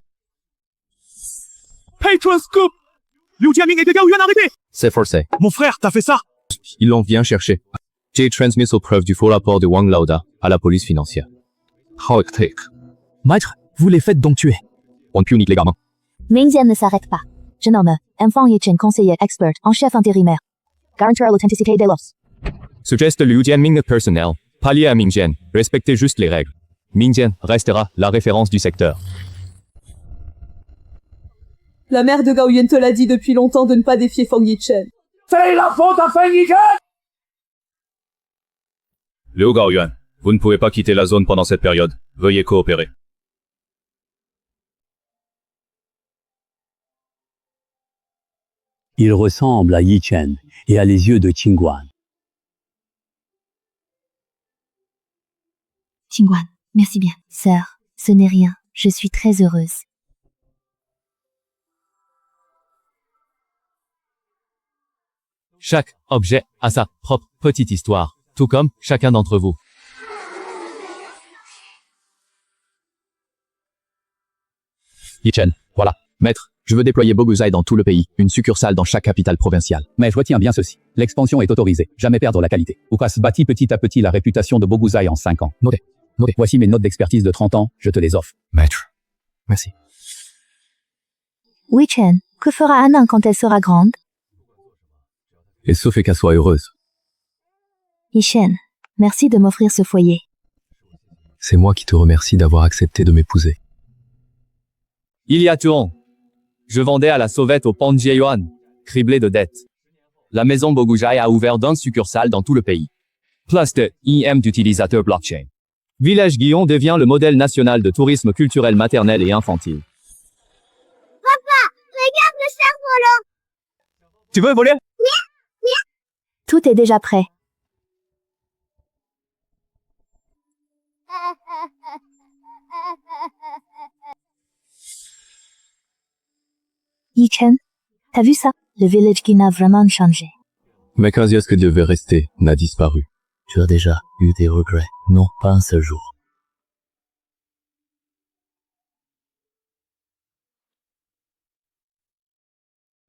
Patron Scoop! Liu Jianming et Gaoyuan arrêtés! C'est forcé. Mon frère, t'as fait ça? Ils l'ont bien cherché. J'ai transmis aux preuves du faux rapport de Wang Laoda à la police financière. How it take? Maître, vous les faites donc tuer. On punit les gamins. Mingxian ne s'arrête pas. Je nomme Feng Yichen conseiller expert en chef intérimaire. Garantir l'authenticité des lois. Suggeste Liu Jianming personnel. Pallier à Ming Jian. Respectez juste les règles. Ming Jian restera la référence du secteur. La mère de Gaoyuan te l'a dit depuis longtemps de ne pas défier Feng Yichen. C'est la faute à Feng Yichen! Liu Gaoyuan, vous ne pouvez pas quitter la zone pendant cette période. Veuillez coopérer. Il ressemble à Yichen et a les yeux de Qingguan. Qingguan, merci bien. Sœur, ce n'est rien. Je suis très heureuse. Chaque objet a sa propre petite histoire, tout comme chacun d'entre vous. Yichen, voilà. Maître, je veux déployer Bogusai dans tout le pays, une succursale dans chaque capitale provinciale. Mais retiens bien ceci. L'expansion est autorisée. Jamais perdre la qualité. Ukas bâtit petit à petit la réputation de Bogusai en 5 ans. Notez. Notez. Voici mes notes d'expertise de 30 ans. Je te les offre. Maître. Merci. Yichen, que fera Anna quand elle sera grande? Et sauf qu'elle soit heureuse. Yichen, merci de m'offrir ce foyer. C'est moi qui te remercie d'avoir accepté de m'épouser. Il y a Tuon. Je vendais à la sauvette au Panjiayuan, criblé de dettes. La maison Bogusai a ouvert 11 succursales dans tout le pays. Plus de IM d'utilisateurs blockchain. Village Guillon devient le modèle national de tourisme culturel maternel et infantile. Papa, regarde le cerf-volant. Tu veux voler? Tout est déjà prêt. Yi-Chen, t'as vu ça? Le village qui n'a vraiment changé. Mais qu'un ce que devait rester n'a disparu. Tu as déjà eu des regrets? Non, pas un seul jour.